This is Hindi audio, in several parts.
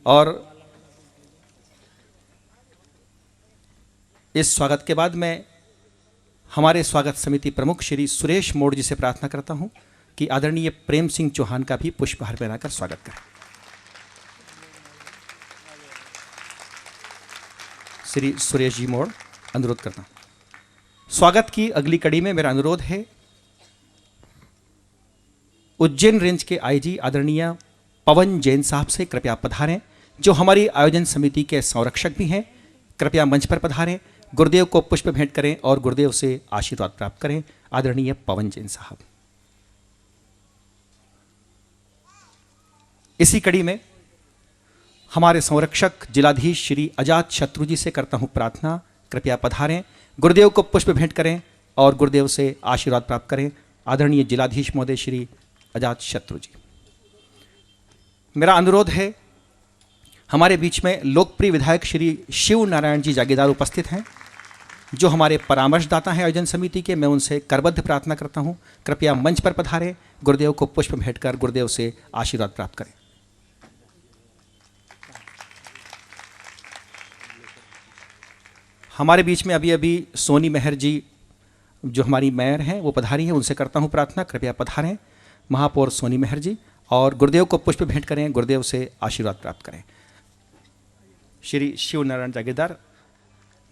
और इस स्वागत के बाद मैं हमारे स्वागत समिति प्रमुख श्री सुरेश मोड़ जी से प्रार्थना करता हूं कि आदरणीय प्रेम सिंह चौहान का भी पुष्पहार पहनाकर स्वागत करें। श्री सुरेश जी मोड़, अनुरोध करता हूं। स्वागत की अगली कड़ी में मेरा अनुरोध है उज्जैन रेंज के आईजी आदरणीय पवन जैन साहब से कृपया पधारें, जो हमारी आयोजन समिति के संरक्षक भी हैं। कृपया मंच पर पधारें, गुरुदेव को पुष्प भेंट करें और गुरुदेव से आशीर्वाद प्राप्त करें। आदरणीय पवन जैन साहब। इसी कड़ी में हमारे संरक्षक जिलाधीश श्री अजात शत्रु जी से करता हूं प्रार्थना, कृपया पधारें, गुरुदेव को पुष्प भेंट करें और गुरुदेव से आशीर्वाद प्राप्त करें। आदरणीय जिलाधीश महोदय श्री अजात शत्रु जी। मेरा अनुरोध है, हमारे बीच में लोकप्रिय विधायक श्री शिव नारायण जी जागीरदार उपस्थित हैं, जो हमारे परामर्शदाता हैं आयोजन समिति के। मैं उनसे करबद्ध प्रार्थना करता हूं, कृपया मंच पर पधारें, गुरुदेव को पुष्प भेंट कर गुरुदेव से आशीर्वाद प्राप्त करें। हमारे बीच में अभी अभी सोनी मेहर जी, जो हमारी मेयर हैं, वो पधारी हैं, उनसे करता हूं प्रार्थना, कृपया पधारें महापौर सोनी मेहर जी और गुरुदेव को पुष्प भेंट करें, गुरुदेव से आशीर्वाद प्राप्त करें। श्री शिव नारायण जागीरदार।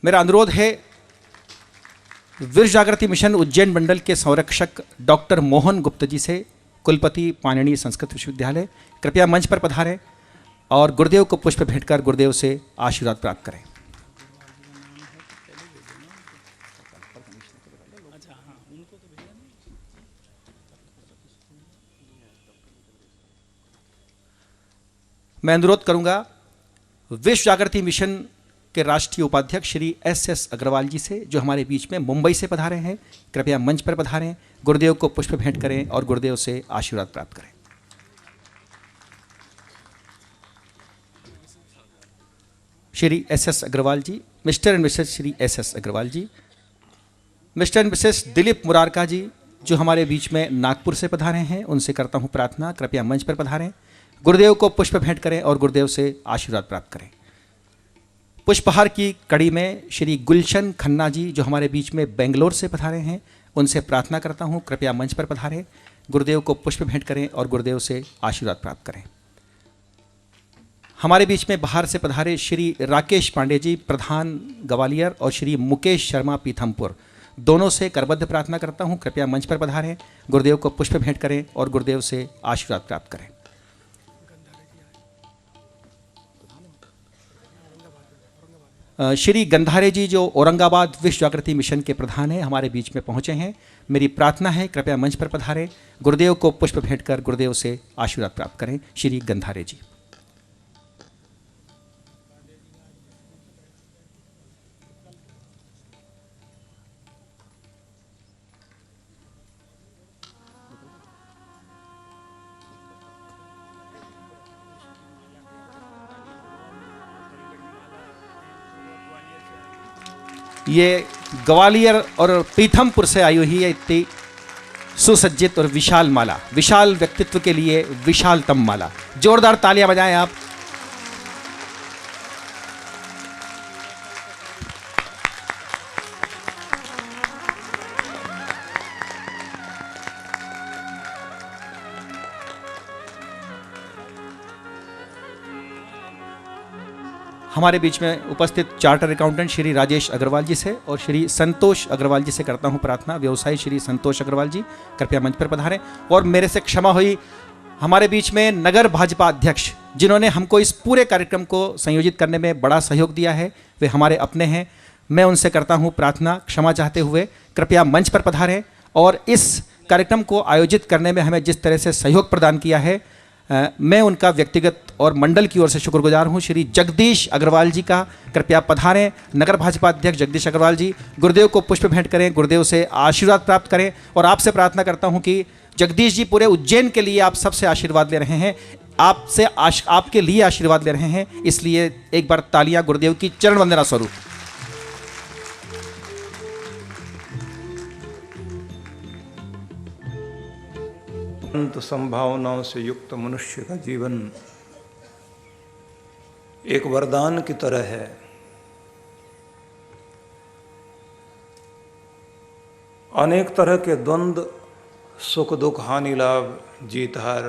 मेरा अनुरोध है विश्व जागृति मिशन उज्जैन मंडल के संरक्षक डॉक्टर मोहन गुप्ता जी से, कुलपति पाणिनि संस्कृत विश्वविद्यालय, कृपया मंच पर पधारें और गुरुदेव को पुष्प भेंट कर गुरुदेव से आशीर्वाद प्राप्त करें। मैं अनुरोध करूंगा विश्व जागृति मिशन के राष्ट्रीय उपाध्यक्ष श्री एस अग्रवाल जी से, जो हमारे बीच में मुंबई से पधारे हैं, कृपया मंच पर पधारें, गुरुदेव को पुष्प भेंट करें और गुरुदेव से आशीर्वाद प्राप्त करें। Shri S Agarwal ji, Mr and Mrs Shri S Agarwal ji. Mr and Mrs Dilip Murarka ji, जो हमारे बीच में नागपुर से पधारे हैं, उनसे करता हूं प्रार्थना, कृपया मंच पर पधारें, गुरुदेव को पुष्प भेंट करें और गुरुदेव से आशीर्वाद प्राप्त करें। पुष्पहार की कड़ी में श्री गुलशन खन्ना जी, जो हमारे बीच में बेंगलोर से पधारे हैं, उनसे प्रार्थना करता हूं, कृपया मंच पर पधारें, गुरुदेव को पुष्प भेंट करें और गुरुदेव से आशीर्वाद प्राप्त करें। हमारे बीच में बाहर से पधारे श्री राकेश पांडे जी, प्रधान ग्वालियर, और श्री मुकेश शर्मा पीथमपुर, दोनों से करबद्ध प्रार्थना करता हूं, कृपया मंच पर पधारें, गुरुदेव को पुष्प भेंट करें और गुरुदेव से आशीर्वाद प्राप्त करें। श्री गंधारे जी, जो औरंगाबाद विश्व जागृति मिशन के प्रधान हैं, हमारे बीच में पहुंचे हैं। मेरी प्रार्थना है, कृपया मंच पर पधारें, गुरुदेव को पुष्प भेंट कर गुरुदेव से आशीर्वाद प्राप्त करें। श्री गंधारे जी। ये ग्वालियर और पीथमपुर से आई हुई है इतनी सुसज्जित और विशाल माला, विशाल व्यक्तित्व के लिए विशालतम माला। जोरदार तालियां बजाएं आप। हमारे बीच में उपस्थित चार्टर अकाउंटेंट श्री राजेश अग्रवाल जी से और श्री संतोष अग्रवाल जी से करता हूं प्रार्थना। व्यवसायी श्री संतोष अग्रवाल जी, कृपया मंच पर पधारें। और मेरे से क्षमा हुई, हमारे बीच में नगर भाजपा अध्यक्ष, जिन्होंने हमको इस पूरे कार्यक्रम को संयोजित करने में बड़ा सहयोग दिया है, वे हमारे अपने हैं। मैं उनसे करता हूं प्रार्थना, क्षमा चाहते हुए, कृपया मंच पर पधारें और इस कार्यक्रम को आयोजित करने में हमें जिस तरह से सहयोग प्रदान किया है, मैं उनका व्यक्तिगत और मंडल की ओर से शुक्रगुजार हूं। श्री जगदीश अग्रवाल जी का, कृपया पधारें। नगर भाजपा अध्यक्ष जगदीश अग्रवाल जी, गुरुदेव को पुष्प भेंट करें, गुरुदेव से आशीर्वाद प्राप्त करें। और आपसे प्रार्थना करता हूं कि जगदीश जी, पूरे उज्जैन के लिए आप सबसे आशीर्वाद ले रहे हैं, आपके लिए आशीर्वाद ले रहे हैं, इसलिए एक बार तालियां गुरुदेव की चरण वंदना स्वरूप। संभावनाओं से युक्त मनुष्य का जीवन एक वरदान की तरह है। अनेक तरह के द्वंद्व, सुख दुख, हानि लाभ, जीत हार,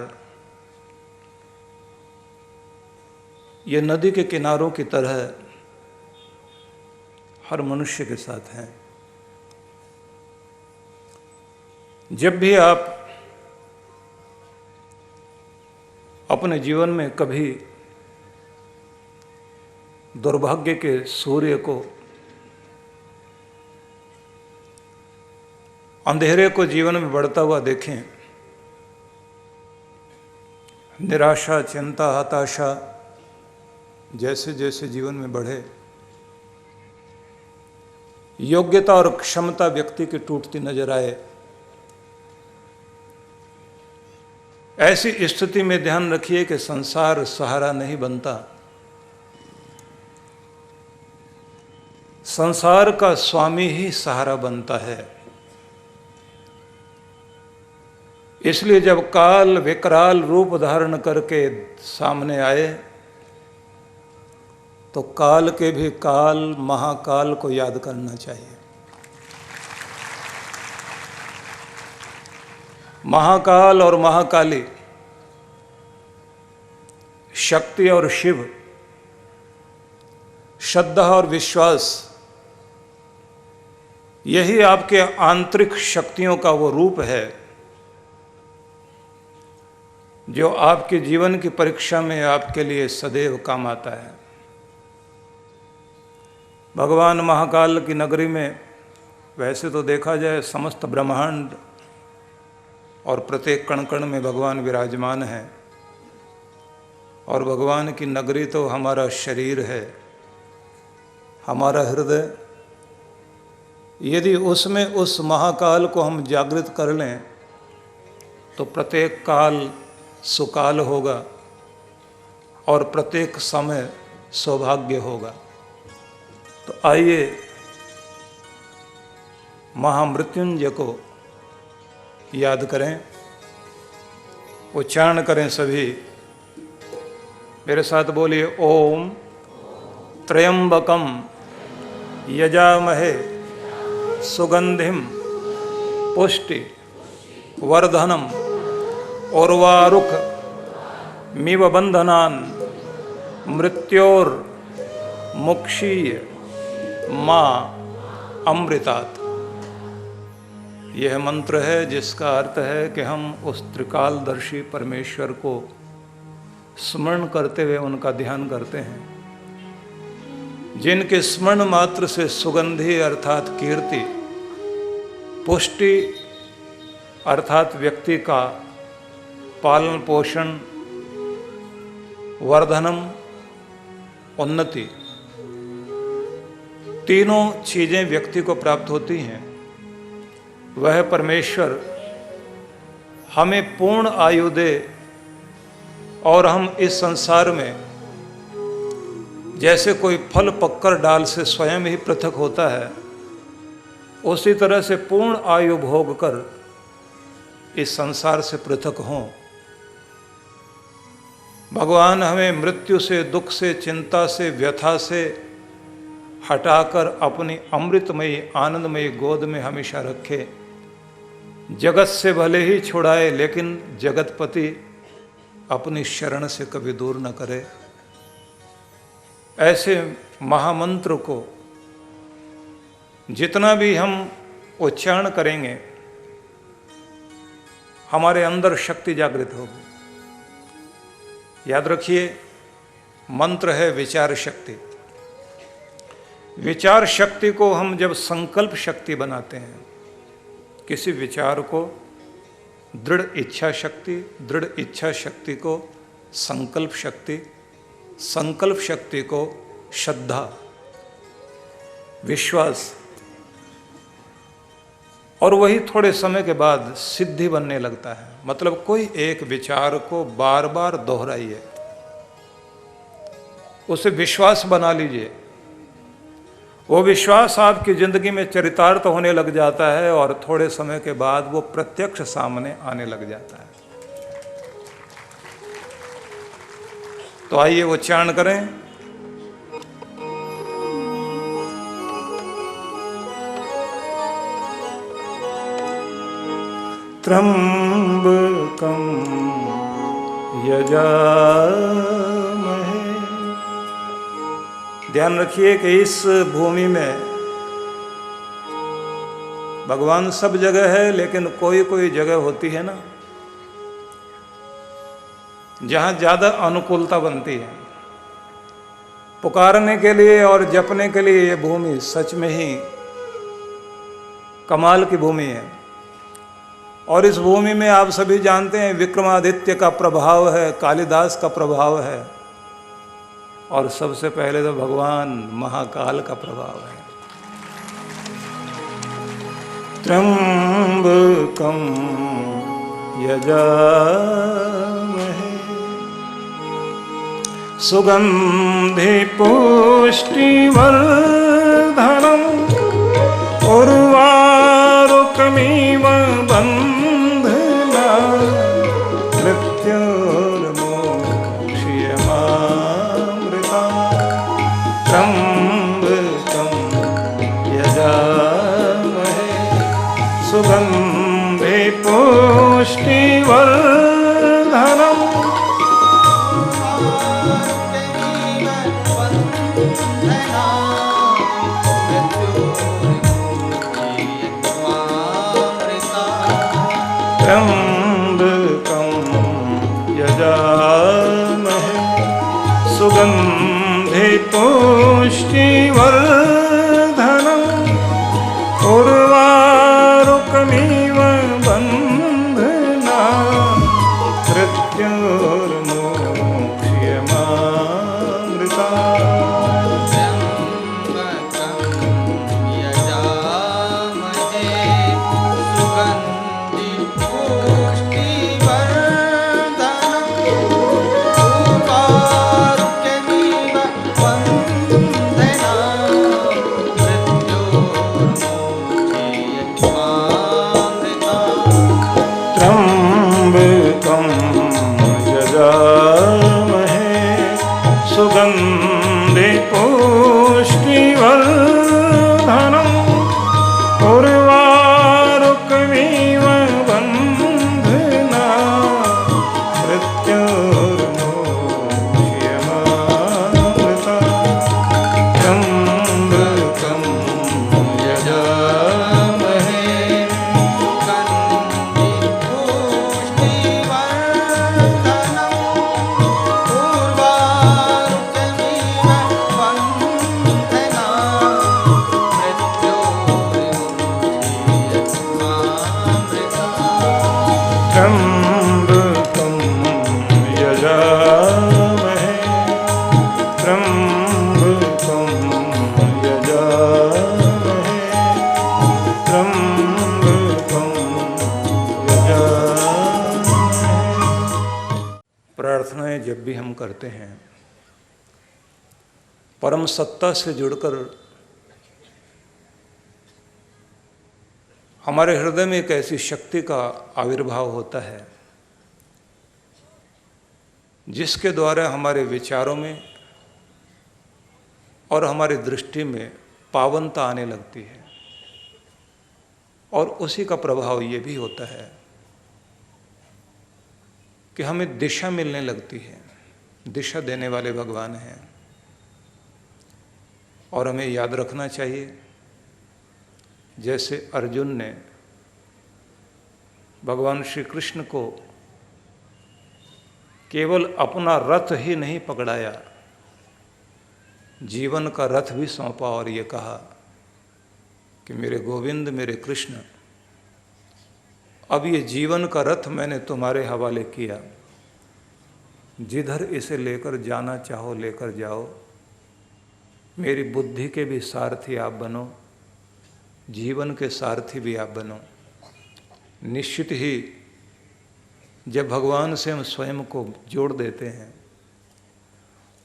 ये नदी के किनारों की तरह हर मनुष्य के साथ हैं। जब भी आप अपने जीवन में कभी दुर्भाग्य के सूर्य को, अंधेरे को जीवन में बढ़ता हुआ देखें, निराशा, चिंता, हताशा जैसे जैसे जीवन में बढ़े, योग्यता और क्षमता व्यक्ति की टूटती नजर आए, ऐसी स्थिति में ध्यान रखिए कि संसार सहारा नहीं बनता। संसार का स्वामी ही सहारा बनता है। इसलिए जब काल विकराल रूप धारण करके सामने आए तो काल के भी काल, महाकाल को याद करना चाहिए। महाकाल और महाकाली, शक्ति और शिव, श्रद्धा और विश्वास, यही आपके आंतरिक शक्तियों का वो रूप है जो आपके जीवन की परीक्षा में आपके लिए सदैव काम आता है। भगवान महाकाल की नगरी में वैसे तो देखा जाए समस्त ब्रह्मांड और प्रत्येक कण कण में भगवान विराजमान है, और भगवान की नगरी तो हमारा शरीर है, हमारा हृदय। यदि उसमें उस महाकाल को हम जागृत कर लें तो प्रत्येक काल सुकाल होगा और प्रत्येक समय सौभाग्य होगा। तो आइए महामृत्युंजय को याद करें, उच्चारण करें सभी। मेरे साथ बोलिए, ओम त्र्यंबकम यजामहे सुगंधिम पुष्टि वर्धनम उर्वारुक मिव बंधनान मृत्योर मुक्षीय माँ अमृतात। यह मंत्र है जिसका अर्थ है कि हम उस त्रिकालदर्शी परमेश्वर को स्मरण करते हुए उनका ध्यान करते हैं, जिनके स्मरण मात्र से सुगंधि अर्थात कीर्ति, पुष्टि अर्थात व्यक्ति का पालन पोषण, वर्धनम उन्नति, तीनों चीजें व्यक्ति को प्राप्त होती हैं। वह परमेश्वर हमें पूर्ण आयु दे और हम इस संसार में जैसे कोई फल पककर डाल से स्वयं ही पृथक होता है, उसी तरह से पूर्ण आयु भोग कर इस संसार से पृथक हों। भगवान हमें मृत्यु से, दुख से, चिंता से, व्यथा से हटाकर अपनी अमृतमयी आनंदमयी गोद में हमेशा रखे। जगत से भले ही छुड़ाए लेकिन जगतपति अपनी शरण से कभी दूर न करे। ऐसे महामंत्र को जितना भी हम उच्चारण करेंगे हमारे अंदर शक्ति जागृत होगी। याद रखिए, मंत्र है विचार शक्ति। विचार शक्ति को हम जब संकल्प शक्ति बनाते हैं, किसी विचार को दृढ़ इच्छा शक्ति, दृढ़ इच्छा शक्ति को संकल्प शक्ति, संकल्प शक्ति को श्रद्धा, विश्वास, और वही थोड़े समय के बाद सिद्धि बनने लगता है। मतलब कोई एक विचार को बार बार दोहराइए, उसे विश्वास बना लीजिए। वो विश्वास आपकी जिंदगी में चरितार्थ होने लग जाता है और थोड़े समय के बाद वो प्रत्यक्ष सामने आने लग जाता है। तो आइए उच्चारण करें, त्र्यंबकं यजामहे। ध्यान रखिए कि इस भूमि में भगवान सब जगह है, लेकिन कोई कोई जगह होती है ना जहां ज्यादा अनुकूलता बनती है पुकारने के लिए और जपने के लिए। ये भूमि सच में ही कमाल की भूमि है। और इस भूमि में आप सभी जानते हैं विक्रमादित्य का प्रभाव है, कालिदास का प्रभाव है, और सबसे पहले तो भगवान महाकाल का प्रभाव है। त्र्यंबकं यजामहे सुगंधि पुष्टिवर्धनम् उर्वारुकमिव बन्धना मृत्योर्मोक्ष्यमामृता। त्र्यंबकं यजामहे सुगंधि पुष्टिवर्धनम् त्र्यंबकं यजामहे सुगंधि पुष्टिवर्धनम् उर्वारुकमिव बन्धना मृत्योर्मोक्ष्यमामृता। त्र्यंबकं यजामहे सुगंधि पुष्टिवर्धनम् उर्वारुकमिव बन्धना मृत्योर्मोक्ष्यमामृता। त्र्यंबकं यजामहे त्र्यंबकं यजामहे त्र्यंबकं यजामहे त्र्यंबकं यजामहे। प्रार्थनाएं जब भी हम करते हैं परम सत्ता से जुड़कर हमारे हृदय में एक ऐसी शक्ति का आविर्भाव होता है जिसके द्वारा हमारे विचारों में और हमारी दृष्टि में पावनता आने लगती है। और उसी का प्रभाव ये भी होता है कि हमें दिशा मिलने लगती है। दिशा देने वाले भगवान हैं। और हमें याद रखना चाहिए, जैसे अर्जुन ने भगवान श्री कृष्ण को केवल अपना रथ ही नहीं पकड़ाया, जीवन का रथ भी सौंपा और ये कहा कि मेरे गोविंद, मेरे कृष्ण, अब ये जीवन का रथ मैंने तुम्हारे हवाले किया, जिधर इसे लेकर जाना चाहो लेकर जाओ। मेरी बुद्धि के भी सारथी आप बनो, जीवन के सारथी भी आप बनो। निश्चित ही जब भगवान से हम स्वयं को जोड़ देते हैं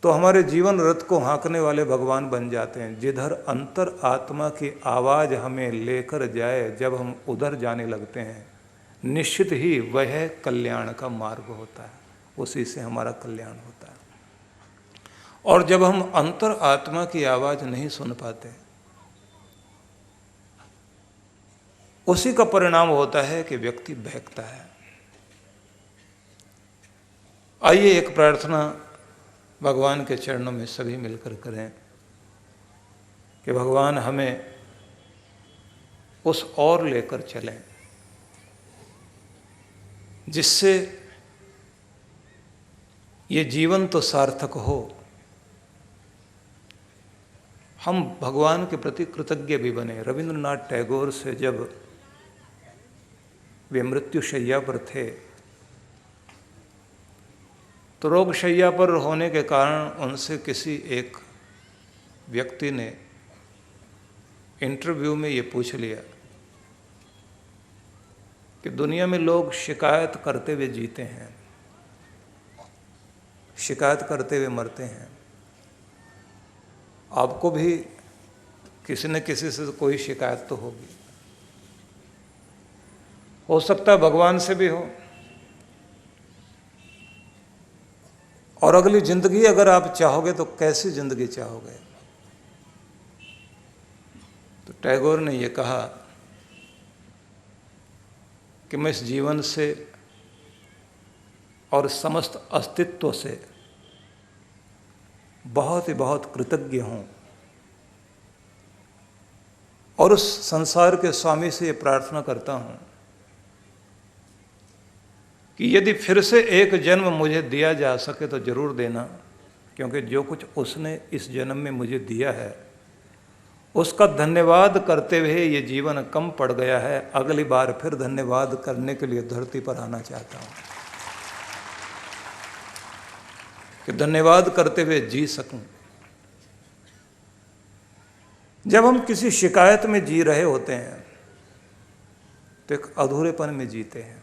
तो हमारे जीवन रथ को हाँकने वाले भगवान बन जाते हैं। जिधर अंतर आत्मा की आवाज़ हमें लेकर जाए, जब हम उधर जाने लगते हैं, निश्चित ही वह कल्याण का मार्ग होता है, उसी से हमारा कल्याण होता है। और जब हम अंतर आत्मा की आवाज़ नहीं सुन पाते उसी का परिणाम होता है कि व्यक्ति बहकता है। आइए एक प्रार्थना भगवान के चरणों में सभी मिलकर करें कि भगवान हमें उस ओर लेकर चलें जिससे ये जीवन तो सार्थक हो, हम भगवान के प्रति कृतज्ञ भी बने। रविंद्रनाथ टैगोर से जब वे मृत्युशैया पर थे तो रोगशैया पर होने के कारण उनसे किसी एक व्यक्ति ने इंटरव्यू में ये पूछ लिया कि दुनिया में लोग शिकायत करते हुए जीते हैं, शिकायत करते हुए मरते हैं, आपको भी किसी न किसी से कोई शिकायत तो होगी, हो सकता है भगवान से भी हो, और अगली जिंदगी अगर आप चाहोगे तो कैसी जिंदगी चाहोगे? तो टैगोर ने ये कहा कि मैं इस जीवन से और समस्त अस्तित्व से बहुत ही बहुत कृतज्ञ हूँ, और उस संसार के स्वामी से ये प्रार्थना करता हूँ कि यदि फिर से एक जन्म मुझे दिया जा सके तो जरूर देना, क्योंकि जो कुछ उसने इस जन्म में मुझे दिया है उसका धन्यवाद करते हुए ये जीवन कम पड़ गया है। अगली बार फिर धन्यवाद करने के लिए धरती पर आना चाहता हूँ कि धन्यवाद करते हुए जी सकूं। जब हम किसी शिकायत में जी रहे होते हैं तो एक अधूरेपन में जीते हैं।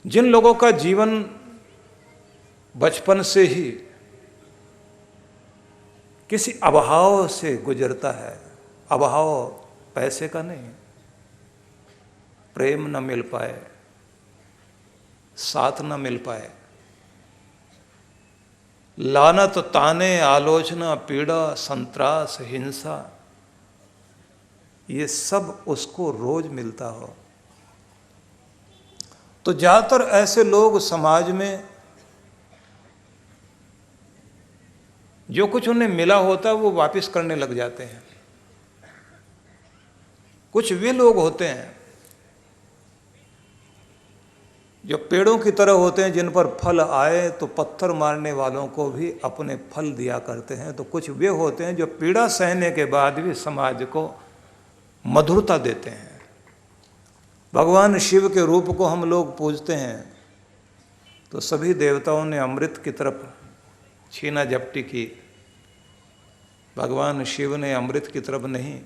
जिन लोगों का जीवन बचपन से ही किसी अभाव से गुजरता है, अभाव पैसे का नहीं, प्रेम न मिल पाए, साथ न मिल पाए, लानत, ताने, आलोचना, पीड़ा, संत्रास, हिंसा, ये सब उसको रोज मिलता हो, तो ज्यादातर ऐसे लोग समाज में जो कुछ उन्हें मिला होता है वो वापस करने लग जाते हैं। कुछ वे लोग होते हैं जो पेड़ों की तरह होते हैं, जिन पर फल आए तो पत्थर मारने वालों को भी अपने फल दिया करते हैं। तो कुछ वे होते हैं जो पीड़ा सहने के बाद भी समाज को मधुरता देते हैं। भगवान शिव के रूप को हम लोग पूजते हैं तो सभी देवताओं ने अमृत की तरफ छीना झपटी की, भगवान शिव ने अमृत की तरफ नहीं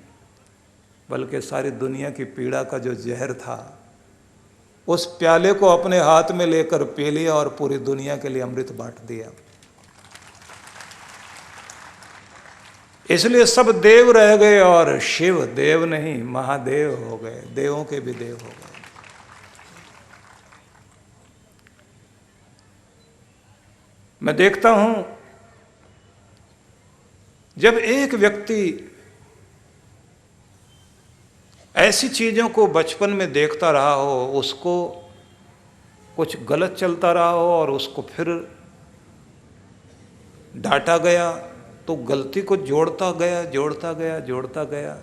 बल्कि सारी दुनिया की पीड़ा का जो जहर था उस प्याले को अपने हाथ में लेकर पी लिया और पूरी दुनिया के लिए अमृत बांट दिया। इसलिए सब देव रह गए और शिव देव नहीं महादेव हो गए, देवों के भी देव हो गए। मैं देखता हूं जब एक व्यक्ति ऐसी चीजों को बचपन में देखता रहा हो, उसको कुछ गलत चलता रहा हो और उसको फिर डांटा गया तो गलती को जोड़ता गया जोड़ता गया जोड़ता गया,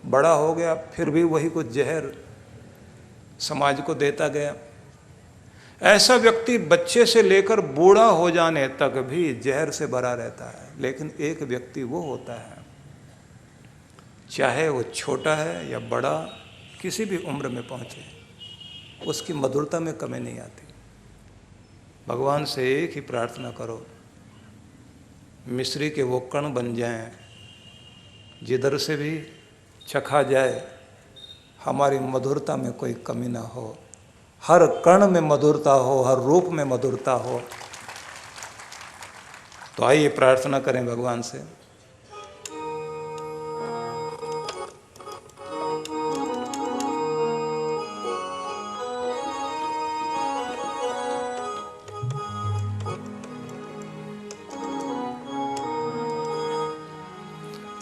बड़ा हो गया फिर भी वही कुछ जहर समाज को देता गया। ऐसा व्यक्ति बच्चे से लेकर बूढ़ा हो जाने तक भी जहर से भरा रहता है। लेकिन एक व्यक्ति वो होता है, चाहे वो छोटा है या बड़ा, किसी भी उम्र में पहुंचे, उसकी मधुरता में कमी नहीं आती। भगवान से एक ही प्रार्थना करो, मिश्री के वो कण बन जाएं, जिधर से भी चखा जाए हमारी मधुरता में कोई कमी ना हो, हर कण में मधुरता हो, हर रूप में मधुरता हो। तो आइए प्रार्थना करें भगवान से।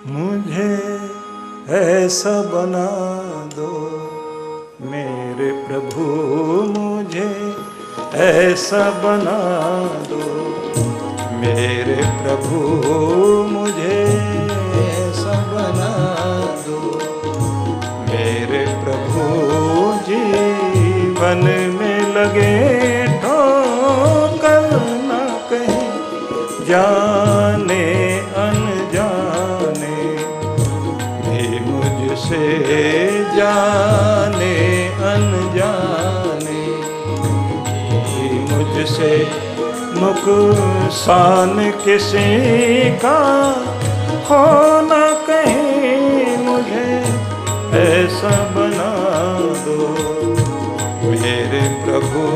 मुझे ऐसा बना दो मेरे प्रभु मुझे, ऐसा बना दो मेरे प्रभु मुझे, ऐसा बना दो मेरे प्रभु। जीवन में लगे ठोकर न कहीं, जाने अनजाने भी मुझसे, जाने अनजाने भी मुझसे नुकसान किसी का हो न कहीं, मुझे ऐसा बना दो मेरे प्रभु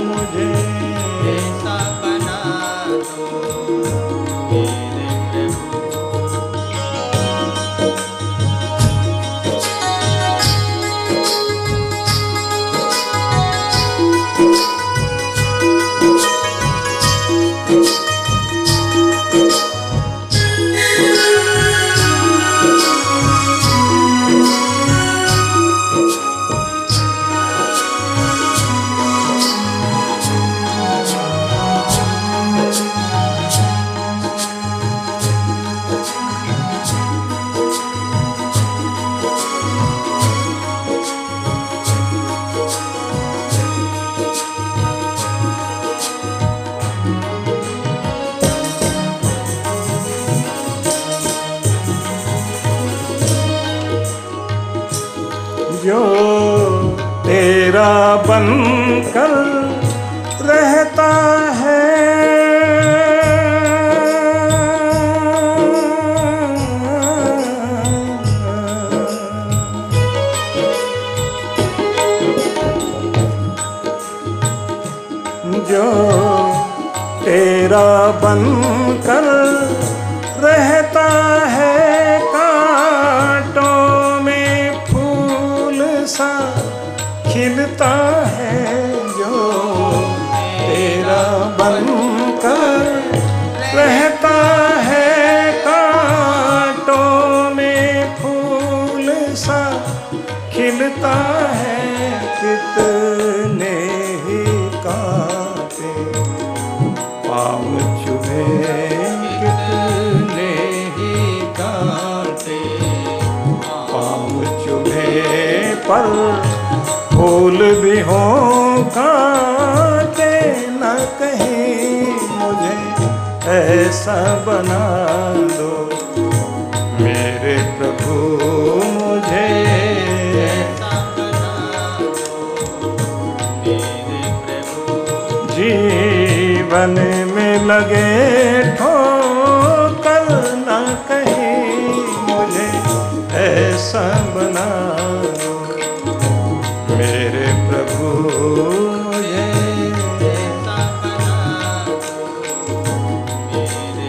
मुझे, ऐसा बना दो मेरे प्रभु। जो तेरा बनकर रहता है, जो तेरा बनकर रहता है, कांटों में फूल सा खिलता है, जो तेरा बनकर रहता है, कांटों में फूल सा खिलता है। कितने ही कांटे पाँव चुभे, कितने ही कांटे पाँव चुभे, पर फूल भी हो कांटे न कहीं, मुझे ऐसा बना दो मेरे प्रभु मुझे, ऐसा बना दो मेरे प्रभु। जीवन में लगे ठोकर न कहीं, मुझे ऐसा बना दो मेरे प्रभु मुझे, ऐसा बना दो मेरे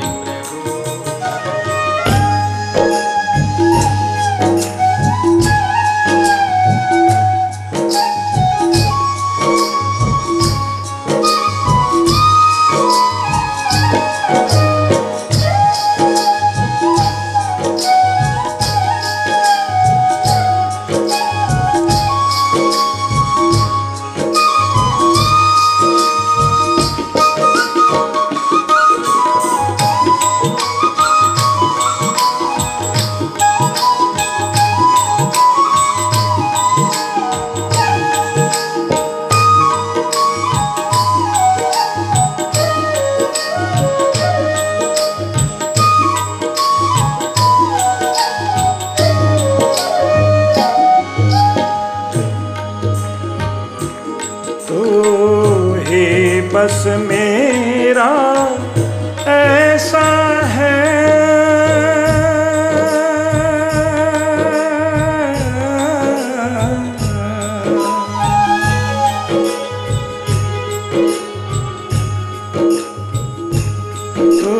बस मेरा ऐसा है, तू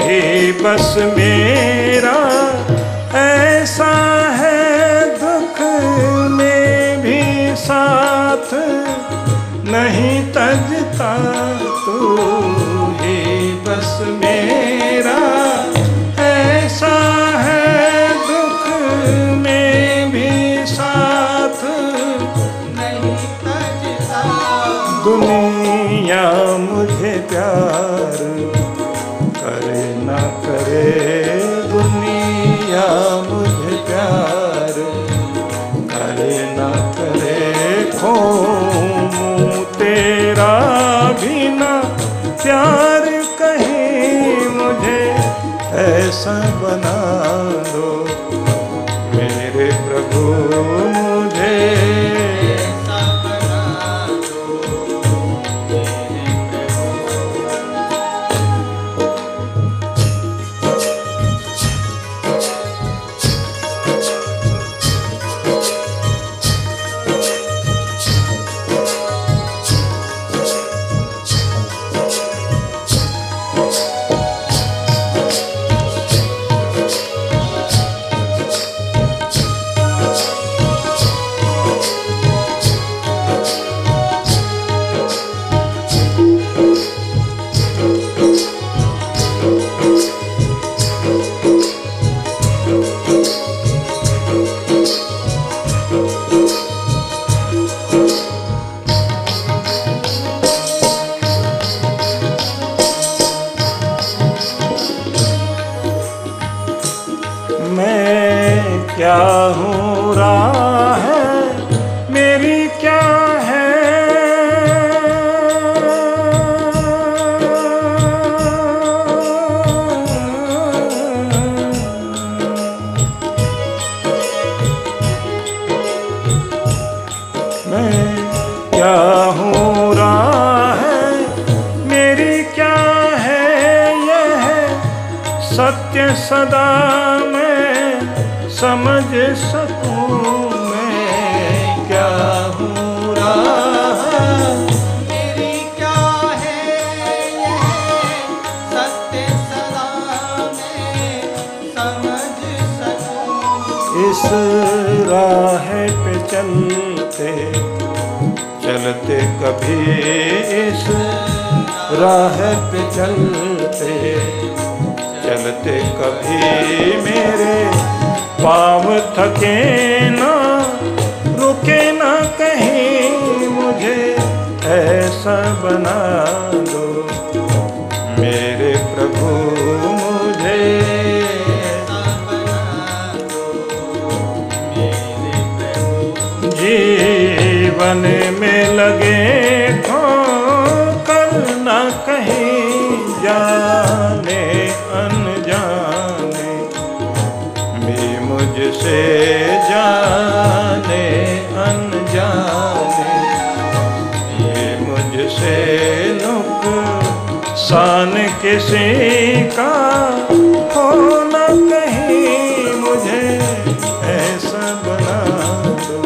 ही बस मेरा ऐसा है, दुख में भी साथ नहीं तजता, तू ही बस मेरा ऐसा है, दुख प्यार, करे न करे दुनिया मुझे प्यार, करे न करे खोऊं तेरा भी न प्यार, कहीं मुझे ऐसा बना दो मेरे प्रभु, मुझे ऐसा बना दो मेरे प्रभु। मैं क्या हूँ, राह मेरी क्या है, मैं क्या हूँ, राह मेरी क्या है, यह सत्य सदा समझ सकूं, मैं क्या हूँ, राह मेरी क्या है, यह सत्य सदा मैं समझ सकूं। इस राह पे चलते चलते कभी, इस राह पे चलते चलते कभी मेरे पाँव थके ना, रुके ना कहीं, मुझे ऐसा बना दो मेरे प्रभु, मुझे ऐसा बना दो मेरे प्रभु। जीवन में लगे ठोकर ना कहीं, जाने अनजाने भी मुझसे, जाने अनजाने भी मुझसे नुकसान किसी का हो न कहीं, मुझे ऐसा बना दो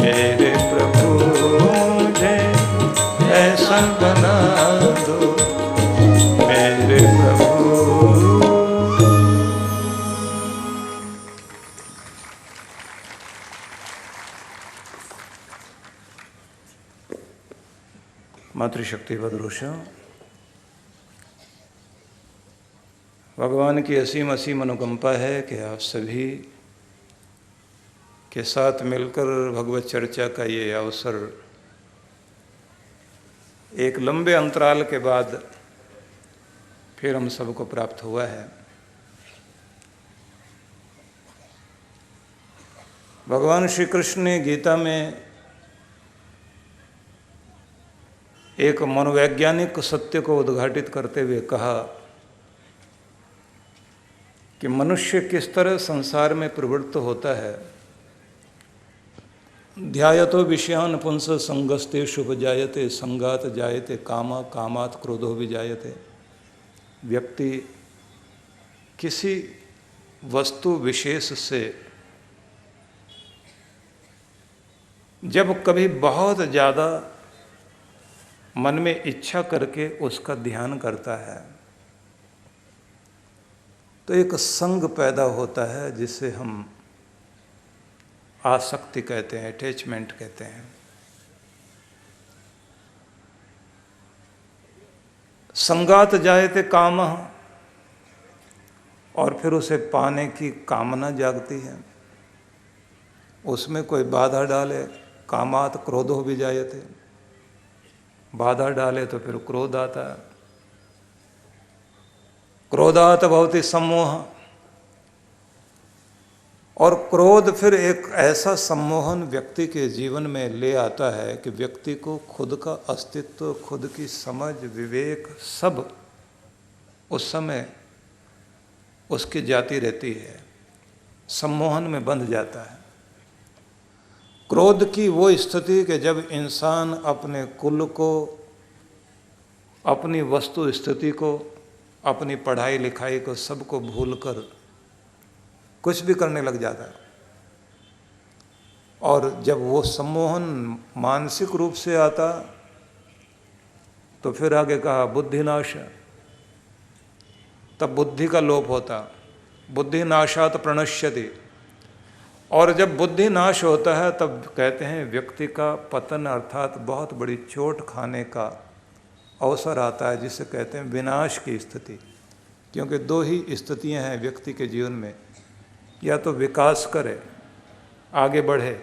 मेरे प्रभु, मुझे ऐसा बना दो मेरे प्रभु। मातृशक्ति भद्रोष, भगवान की असीम असीम अनुकंपा है कि आप सभी के साथ मिलकर भगवत चर्चा का ये अवसर एक लंबे अंतराल के बाद फिर हम सबको प्राप्त हुआ है। भगवान श्री कृष्ण ने गीता में एक मनोवैज्ञानिक सत्य को उद्घाटित करते हुए कहा कि मनुष्य किस तरह संसार में प्रवृत्त होता है। ध्यायतो विषयान पुंस संगस्ते शुभ जायते, संगात जायते कामा, कामात क्रोधो विजायते। व्यक्ति किसी वस्तु विशेष से जब कभी बहुत ज़्यादा मन में इच्छा करके उसका ध्यान करता है तो एक संग पैदा होता है जिसे हम आसक्ति कहते हैं, अटैचमेंट कहते हैं। संगात जायते कामः, और फिर उसे पाने की कामना जागती है, उसमें कोई बाधा डाले, कामात क्रोधो भी जायते, बाधा डाले तो फिर क्रोध आता है। क्रोधात भवति सम्मोह, और क्रोध फिर एक ऐसा सम्मोहन व्यक्ति के जीवन में ले आता है कि व्यक्ति को खुद का अस्तित्व, खुद की समझ, विवेक सब उस समय उसकी जाती रहती है, सम्मोहन में बंध जाता है। क्रोध की वो स्थिति कि जब इंसान अपने कुल को, अपनी वस्तु स्थिति को, अपनी पढ़ाई लिखाई को, सबको भूलकर कुछ भी करने लग जाता है। और जब वो सम्मोहन मानसिक रूप से आता तो फिर आगे कहा बुद्धिनाश, तब बुद्धि का लोप होता, बुद्धि नाशात प्रणश्यति। और जब बुद्धि नाश होता है तब कहते हैं व्यक्ति का पतन, अर्थात बहुत बड़ी चोट खाने का अवसर आता है, जिसे कहते हैं विनाश की स्थिति। क्योंकि दो ही स्थितियां हैं व्यक्ति के जीवन में, या तो विकास करे, आगे बढ़े,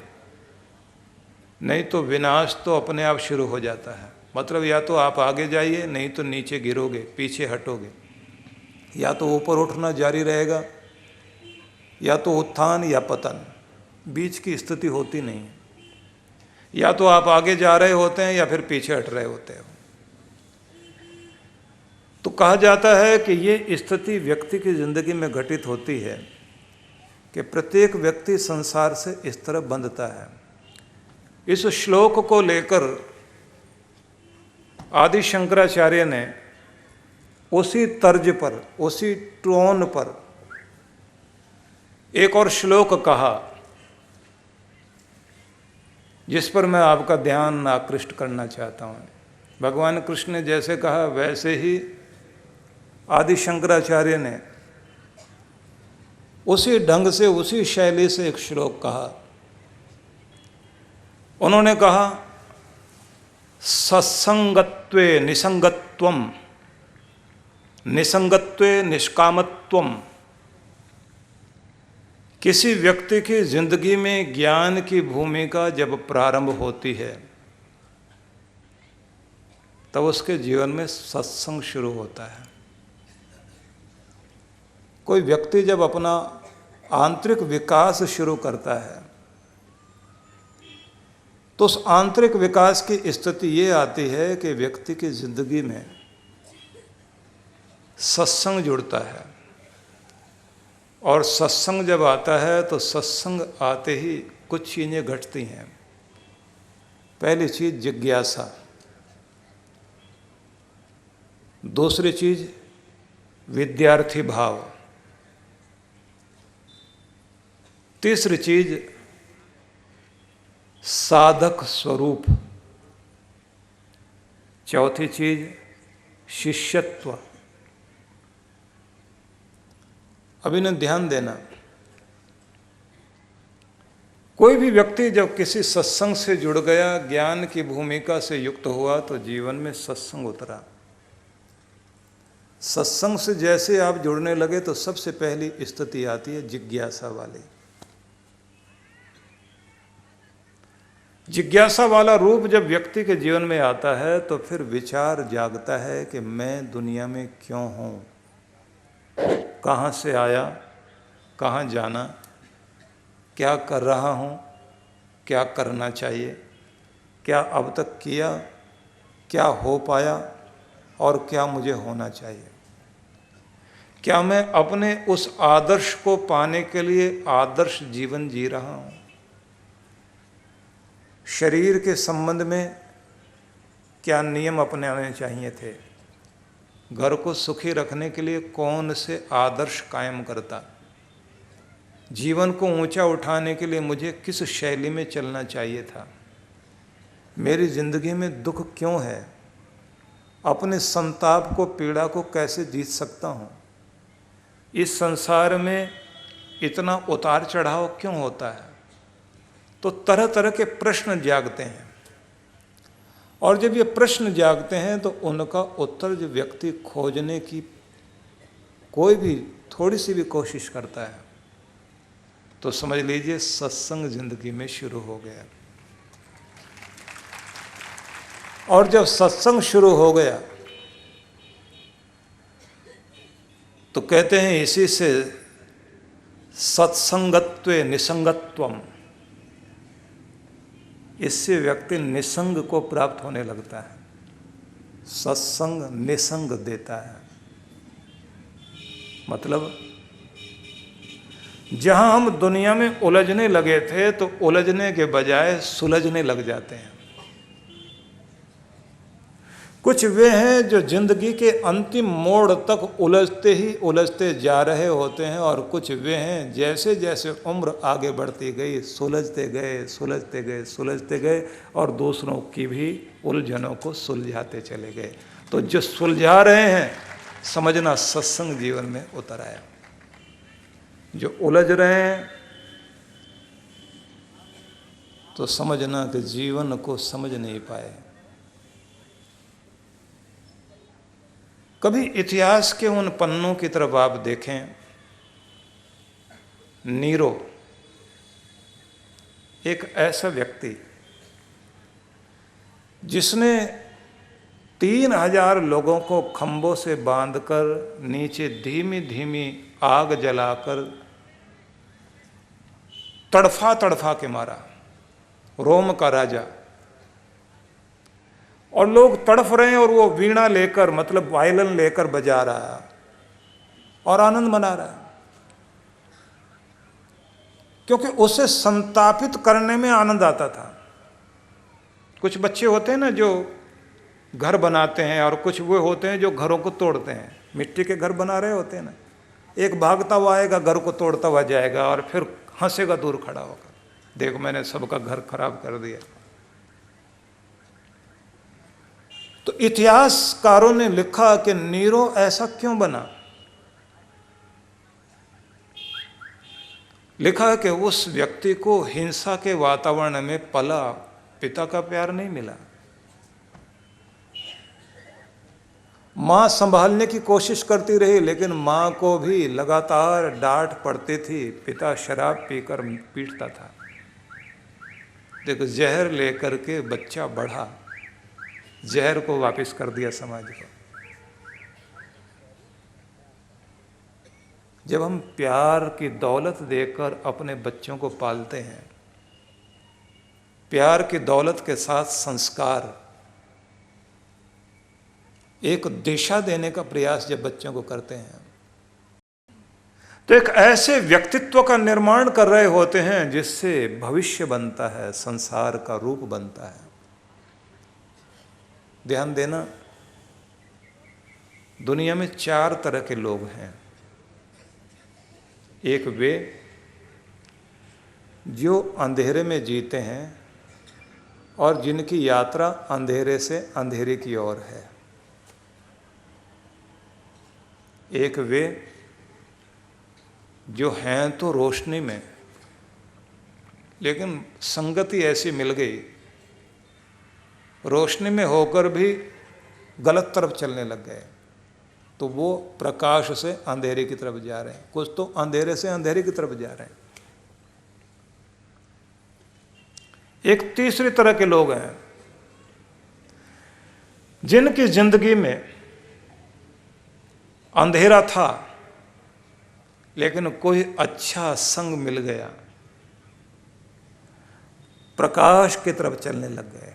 नहीं तो विनाश तो अपने आप शुरू हो जाता है। मतलब या तो आप आगे जाइए, नहीं तो नीचे गिरोगे, पीछे हटोगे। या तो ऊपर उठना जारी रहेगा, या तो उत्थान या पतन, बीच की स्थिति होती नहीं है। या तो आप आगे जा रहे होते हैं या फिर पीछे हट रहे होते हैं। तो कहा जाता है कि ये स्थिति व्यक्ति की जिंदगी में घटित होती है कि प्रत्येक व्यक्ति संसार से इस तरह बंधता है। इस श्लोक को लेकर आदि शंकराचार्य ने उसी तर्ज पर, उसी टोन पर एक और श्लोक कहा, जिस पर मैं आपका ध्यान आकृष्ट करना चाहता हूँ। भगवान कृष्ण ने जैसे कहा वैसे ही आदि शंकराचार्य ने उसी ढंग से, उसी शैली से एक श्लोक कहा। उन्होंने कहा सत्संगत्वे निसंगत्वम, निसंगत्वे निष्कामत्वम। किसी व्यक्ति की जिंदगी में ज्ञान की भूमिका जब प्रारंभ होती है तब उसके जीवन में सत्संग शुरू होता है। कोई व्यक्ति जब अपना आंतरिक विकास शुरू करता है तो उस आंतरिक विकास की स्थिति ये आती है कि व्यक्ति की जिंदगी में सत्संग जुड़ता है। और सत्संग जब आता है तो सत्संग आते ही कुछ चीज़ें घटती हैं। पहली चीज़ जिज्ञासा, दूसरी चीज़ विद्यार्थी भाव, तीसरी चीज साधक स्वरूप, चौथी चीज शिष्यत्व। अब इन्हें ध्यान देना, कोई भी व्यक्ति जब किसी सत्संग से जुड़ गया, ज्ञान की भूमिका से युक्त हुआ, तो जीवन में सत्संग उतरा। सत्संग से जैसे आप जुड़ने लगे तो सबसे पहली स्थिति आती है जिज्ञासा वाली। जिज्ञासा वाला रूप जब व्यक्ति के जीवन में आता है तो फिर विचार जागता है कि मैं दुनिया में क्यों हूँ, कहाँ से आया, कहाँ जाना, क्या कर रहा हूँ, क्या करना चाहिए, क्या अब तक किया, क्या हो पाया और क्या मुझे होना चाहिए। क्या मैं अपने उस आदर्श को पाने के लिए आदर्श जीवन जी रहा हूँ। शरीर के संबंध में क्या नियम अपनाने चाहिए थे, घर को सुखी रखने के लिए कौन से आदर्श कायम करता, जीवन को ऊंचा उठाने के लिए मुझे किस शैली में चलना चाहिए था, मेरी जिंदगी में दुख क्यों है, अपने संताप को, पीड़ा को कैसे जीत सकता हूँ, इस संसार में इतना उतार चढ़ाव क्यों होता है। तो तरह तरह के प्रश्न जागते हैं, और जब ये प्रश्न जागते हैं तो उनका उत्तर जो व्यक्ति खोजने की कोई भी थोड़ी सी भी कोशिश करता है तो समझ लीजिए सत्संग जिंदगी में शुरू हो गया। और जब सत्संग शुरू हो गया तो कहते हैं इसी से सत्संगत्वे निसंगत्वम, इससे व्यक्ति निसंग को प्राप्त होने लगता है। सत्संग निसंग देता है, मतलब जहां हम दुनिया में उलझने लगे थे तो उलझने के बजाय सुलझने लग जाते हैं। कुछ वे हैं जो जिंदगी के अंतिम मोड़ तक उलझते ही उलझते जा रहे होते हैं, और कुछ वे हैं जैसे जैसे उम्र आगे बढ़ती गई सुलझते गए सुलझते गए सुलझते गए, और दूसरों की भी उलझनों को सुलझाते चले गए। तो जो सुलझा रहे हैं समझना सत्संग जीवन में उतर आया, जो उलझ रहे हैं तो समझना कि जीवन को समझ नहीं पाए। कभी इतिहास के उन पन्नों की तरफ आप देखें, नीरो एक ऐसा व्यक्ति जिसने 3000 लोगों को खंभों से बांधकर नीचे धीमी धीमी आग जलाकर तड़फा तड़फा के मारा, रोम का राजा। और लोग तड़फ रहे हैं और वो वीणा लेकर, मतलब वायलिन लेकर बजा रहा है और आनंद मना रहा है, क्योंकि उसे संतापित करने में आनंद आता था। कुछ बच्चे होते हैं ना जो घर बनाते हैं, और कुछ वो होते हैं जो घरों को तोड़ते हैं। मिट्टी के घर बना रहे होते हैं ना, एक भागता हुआ आएगा, घर को तोड़ता हुआ जाएगा और फिर हंसेगा दूर खड़ा होकर, देखो मैंने सबका घर खराब कर दिया। तो इतिहासकारों ने लिखा कि नीरो ऐसा क्यों बना। लिखा है कि उस व्यक्ति को हिंसा के वातावरण में पला, पिता का प्यार नहीं मिला। मां संभालने की कोशिश करती रही, लेकिन मां को भी लगातार डांट पड़ती थी, पिता शराब पीकर पीटता था। देखो जहर लेकर के बच्चा बढ़ा, जहर को वापस कर दिया समाज को। जब हम प्यार की दौलत देकर अपने बच्चों को पालते हैं, प्यार की दौलत के साथ संस्कार, एक दिशा देने का प्रयास जब बच्चों को करते हैं, तो एक ऐसे व्यक्तित्व का निर्माण कर रहे होते हैं जिससे भविष्य बनता है, संसार का रूप बनता है। ध्यान देना, दुनिया में 4 तरह के लोग हैं। एक वे जो अंधेरे में जीते हैं और जिनकी यात्रा अंधेरे से अंधेरे की ओर है। एक वे जो हैं तो रोशनी में, लेकिन संगति ऐसी मिल गई, रोशनी में होकर भी गलत तरफ चलने लग गए, तो वो प्रकाश से अंधेरे की तरफ जा रहे हैं। कुछ तो अंधेरे से अंधेरे की तरफ जा रहे हैं। एक तीसरी तरह के लोग हैं जिनकी जिंदगी में अंधेरा था, लेकिन कोई अच्छा संग मिल गया, प्रकाश की तरफ चलने लग गए।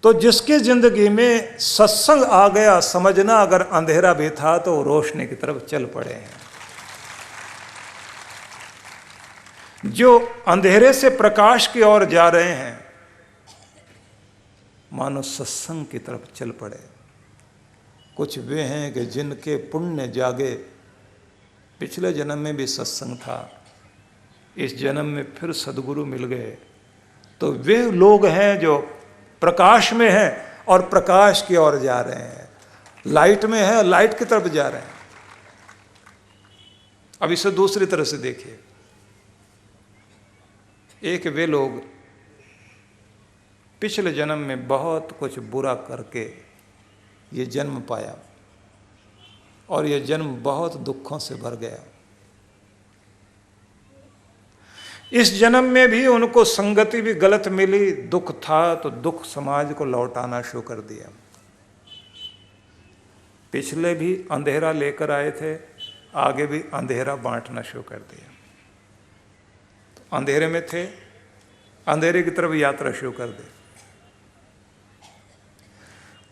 तो जिसकी जिंदगी में सत्संग आ गया, समझना अगर अंधेरा भी था तो रोशनी की तरफ चल पड़े हैं। जो अंधेरे से प्रकाश की ओर जा रहे हैं, मानो सत्संग की तरफ चल पड़े। कुछ वे हैं कि जिनके पुण्य जागे, पिछले जन्म में भी सत्संग था, इस जन्म में फिर सद्गुरु मिल गए, तो वे लोग हैं जो प्रकाश में हैं और प्रकाश की ओर जा रहे हैं, लाइट में है, लाइट की तरफ जा रहे हैं। अब इसे दूसरी तरह से देखिए। एक वे लोग पिछले जन्म में बहुत कुछ बुरा करके ये जन्म पाया और ये जन्म बहुत दुखों से भर गया। इस जन्म में भी उनको संगति भी गलत मिली, दुख था तो दुख समाज को लौटाना शुरू कर दिया। पिछले भी अंधेरा लेकर आए थे, आगे भी अंधेरा बांटना शुरू कर दिया। तो अंधेरे में थे, अंधेरे की तरफ यात्रा शुरू कर दी।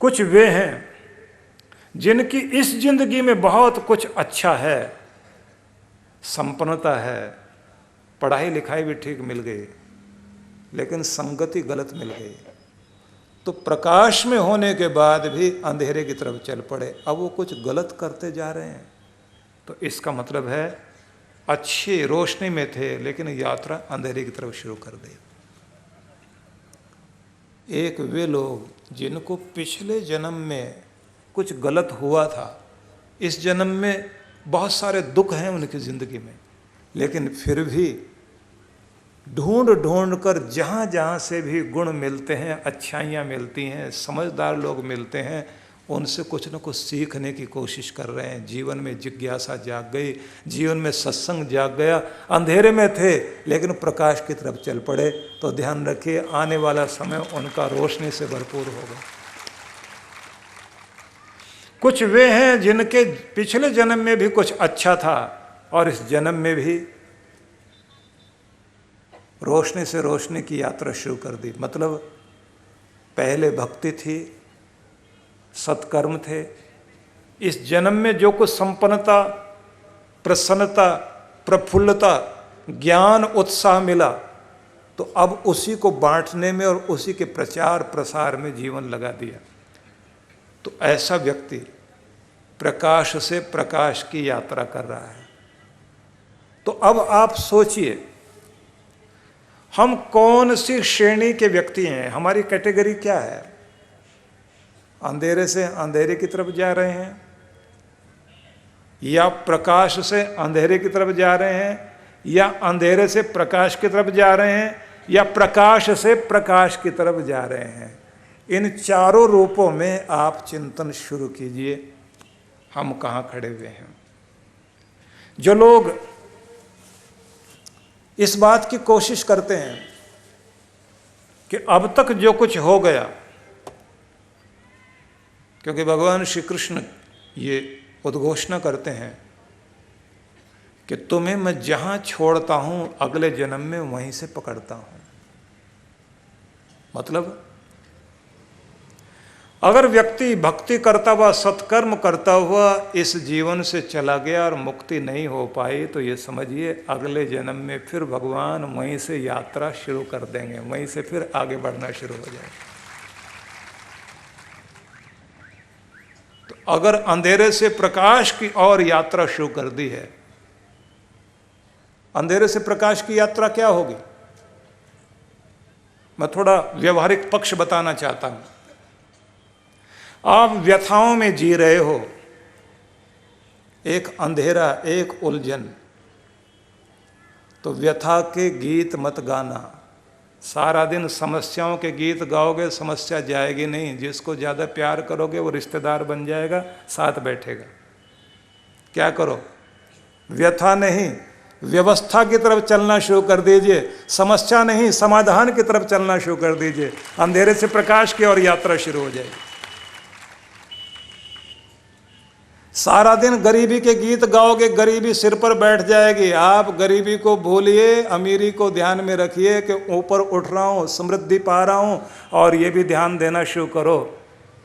कुछ वे हैं जिनकी इस जिंदगी में बहुत कुछ अच्छा है, संपन्नता है, पढ़ाई लिखाई भी ठीक मिल गई, लेकिन संगति गलत मिल गई, तो प्रकाश में होने के बाद भी अंधेरे की तरफ चल पड़े। अब वो कुछ गलत करते जा रहे हैं, तो इसका मतलब है अच्छी रोशनी में थे लेकिन यात्रा अंधेरे की तरफ शुरू कर दी। एक वे लोग जिनको पिछले जन्म में कुछ गलत हुआ था, इस जन्म में बहुत सारे दुख हैं उनकी ज़िंदगी में, लेकिन फिर भी ढूंढ ढूंढ कर जहाँ जहाँ से भी गुण मिलते हैं, अच्छाइयाँ मिलती हैं, समझदार लोग मिलते हैं, उनसे कुछ न कुछ सीखने की कोशिश कर रहे हैं। जीवन में जिज्ञासा जाग गई, जीवन में सत्संग जाग गया। अंधेरे में थे लेकिन प्रकाश की तरफ चल पड़े, तो ध्यान रखिए आने वाला समय उनका रोशनी से भरपूर होगा। कुछ वे हैं जिनके पिछले जन्म में भी कुछ अच्छा था और इस जन्म में भी रोशनी से रोशनी की यात्रा शुरू कर दी। मतलब पहले भक्ति थी, सत्कर्म थे, इस जन्म में जो कुछ संपन्नता, प्रसन्नता, प्रफुल्लता, ज्ञान, उत्साह मिला, तो अब उसी को बांटने में और उसी के प्रचार प्रसार में जीवन लगा दिया। तो ऐसा व्यक्ति प्रकाश से प्रकाश की यात्रा कर रहा है। तो अब आप सोचिए हम कौन सी श्रेणी के व्यक्ति हैं, हमारी कैटेगरी क्या है? अंधेरे से अंधेरे की तरफ जा रहे हैं, या प्रकाश से अंधेरे की तरफ जा रहे हैं, या अंधेरे से प्रकाश की तरफ जा रहे हैं, या प्रकाश से प्रकाश की तरफ जा रहे हैं। इन चारों रूपों में आप चिंतन शुरू कीजिए, हम कहाँ खड़े हुए हैं। जो लोग इस बात की कोशिश करते हैं कि अब तक जो कुछ हो गया, क्योंकि भगवान श्री कृष्ण ये उद्घोषणा करते हैं कि तुम्हें मैं जहां छोड़ता हूं अगले जन्म में वहीं से पकड़ता हूं। मतलब अगर व्यक्ति भक्ति करता हुआ, सत्कर्म करता हुआ इस जीवन से चला गया और मुक्ति नहीं हो पाई, तो ये समझिए अगले जन्म में फिर भगवान वहीं से यात्रा शुरू कर देंगे, वहीं से फिर आगे बढ़ना शुरू हो जाएगा। तो अगर अंधेरे से प्रकाश की ओर यात्रा शुरू कर दी है, अंधेरे से प्रकाश की यात्रा क्या होगी? मैं थोड़ा व्यवहारिक पक्ष बताना चाहता हूं। आप व्यथाओं में जी रहे हो, एक अंधेरा, एक उलझन, तो व्यथा के गीत मत गाना। सारा दिन समस्याओं के गीत गाओगे, समस्या जाएगी नहीं। जिसको ज़्यादा प्यार करोगे वो रिश्तेदार बन जाएगा, साथ बैठेगा। क्या करो? व्यथा नहीं, व्यवस्था की तरफ चलना शुरू कर दीजिए। समस्या नहीं, समाधान की तरफ चलना शुरू कर दीजिए। अंधेरे से प्रकाश की ओर यात्रा शुरू हो जाएगी। सारा दिन गरीबी के गीत गाओगे, गरीबी सिर पर बैठ जाएगी। आप गरीबी को भूलिए, अमीरी को ध्यान में रखिए कि ऊपर उठ रहा हूँ, समृद्धि पा रहा हूँ। और ये भी ध्यान देना शुरू करो,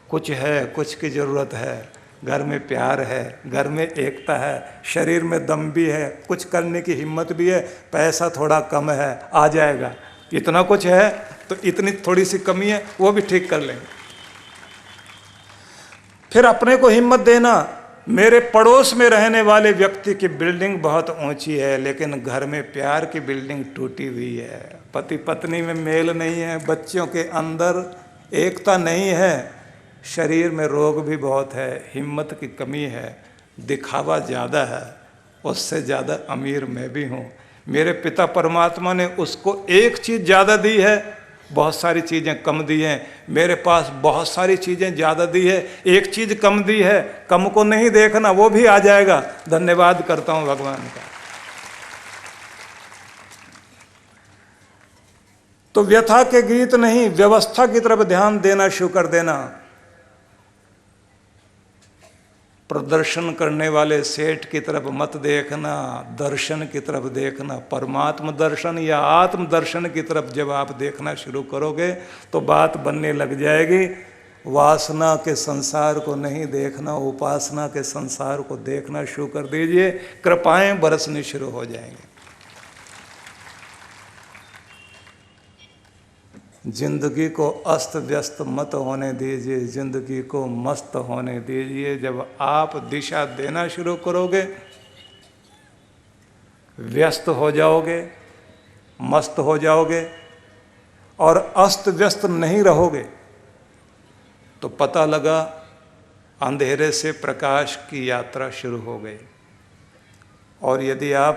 कुछ है, कुछ की ज़रूरत है। घर में प्यार है, घर में एकता है, शरीर में दम भी है, कुछ करने की हिम्मत भी है। पैसा थोड़ा कम है, आ जाएगा। इतना कुछ है तो इतनी थोड़ी सी कमी है, वो भी ठीक कर लेंगे। फिर अपने को हिम्मत देना। मेरे पड़ोस में रहने वाले व्यक्ति की बिल्डिंग बहुत ऊंची है, लेकिन घर में प्यार की बिल्डिंग टूटी हुई है। पति पत्नी में मेल नहीं है, बच्चों के अंदर एकता नहीं है, शरीर में रोग भी बहुत है, हिम्मत की कमी है, दिखावा ज़्यादा है। उससे ज़्यादा अमीर मैं भी हूँ। मेरे पिता परमात्मा ने उसको एक चीज़ ज़्यादा दी है, बहुत सारी चीज़ें कम दी हैं। मेरे पास बहुत सारी चीज़ें ज़्यादा दी है, एक चीज़ कम दी है। कम को नहीं देखना, वो भी आ जाएगा। धन्यवाद करता हूँ भगवान का। तो व्यथा के गीत नहीं, व्यवस्था की तरफ ध्यान देना शुरू कर देना। प्रदर्शन करने वाले सेठ की तरफ मत देखना, दर्शन की तरफ देखना। परमात्म दर्शन या आत्म दर्शन की तरफ जब आप देखना शुरू करोगे तो बात बनने लग जाएगी। वासना के संसार को नहीं देखना, उपासना के संसार को देखना शुरू कर दीजिए, कृपाएं बरसनी शुरू हो जाएंगी। जिंदगी को अस्त व्यस्त मत होने दीजिए, जिंदगी को मस्त होने दीजिए। जब आप दिशा देना शुरू करोगे, व्यस्त हो जाओगे, मस्त हो जाओगे और अस्त व्यस्त नहीं रहोगे तो पता लगा अंधेरे से प्रकाश की यात्रा शुरू हो गई। और यदि आप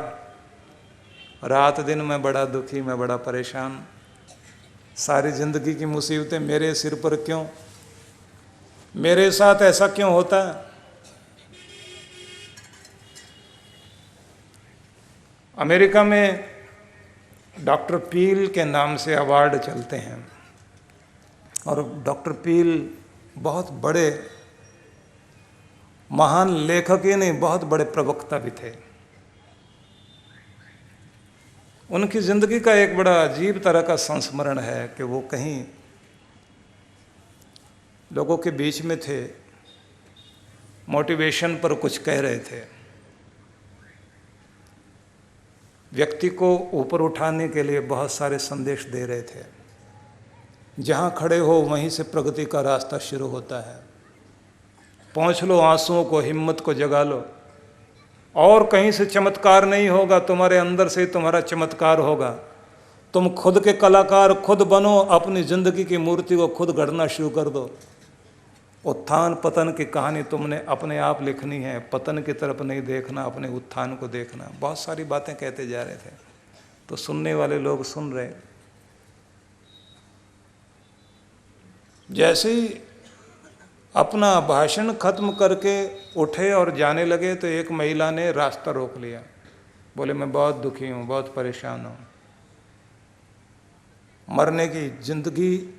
रात दिन मैं बड़ा दुखी, मैं बड़ा परेशान, सारी जिंदगी की मुसीबतें मेरे सिर पर क्यों, मेरे साथ ऐसा क्यों होता है। अमेरिका में डॉक्टर पील के नाम से अवार्ड चलते हैं और डॉक्टर पील बहुत बड़े महान लेखक ही नहीं, बहुत बड़े प्रवक्ता भी थे। उनकी जिंदगी का एक बड़ा अजीब तरह का संस्मरण है कि वो कहीं लोगों के बीच में थे, मोटिवेशन पर कुछ कह रहे थे, व्यक्ति को ऊपर उठाने के लिए बहुत सारे संदेश दे रहे थे। जहाँ खड़े हो वहीं से प्रगति का रास्ता शुरू होता है। पहुँच लो आंसुओं को, हिम्मत को जगा लो, और कहीं से चमत्कार नहीं होगा, तुम्हारे अंदर से तुम्हारा चमत्कार होगा। तुम खुद के कलाकार खुद बनो, अपनी जिंदगी की मूर्ति को खुद गढ़ना शुरू कर दो। उत्थान पतन की कहानी तुमने अपने आप लिखनी है, पतन की तरफ नहीं देखना, अपने उत्थान को देखना। बहुत सारी बातें कहते जा रहे थे तो सुनने वाले लोग सुन रहे। जैसे ही अपना भाषण खत्म करके उठे और जाने लगे तो एक महिला ने रास्ता रोक लिया। बोले मैं बहुत दुखी हूँ, बहुत परेशान हूँ, मरने की जिंदगी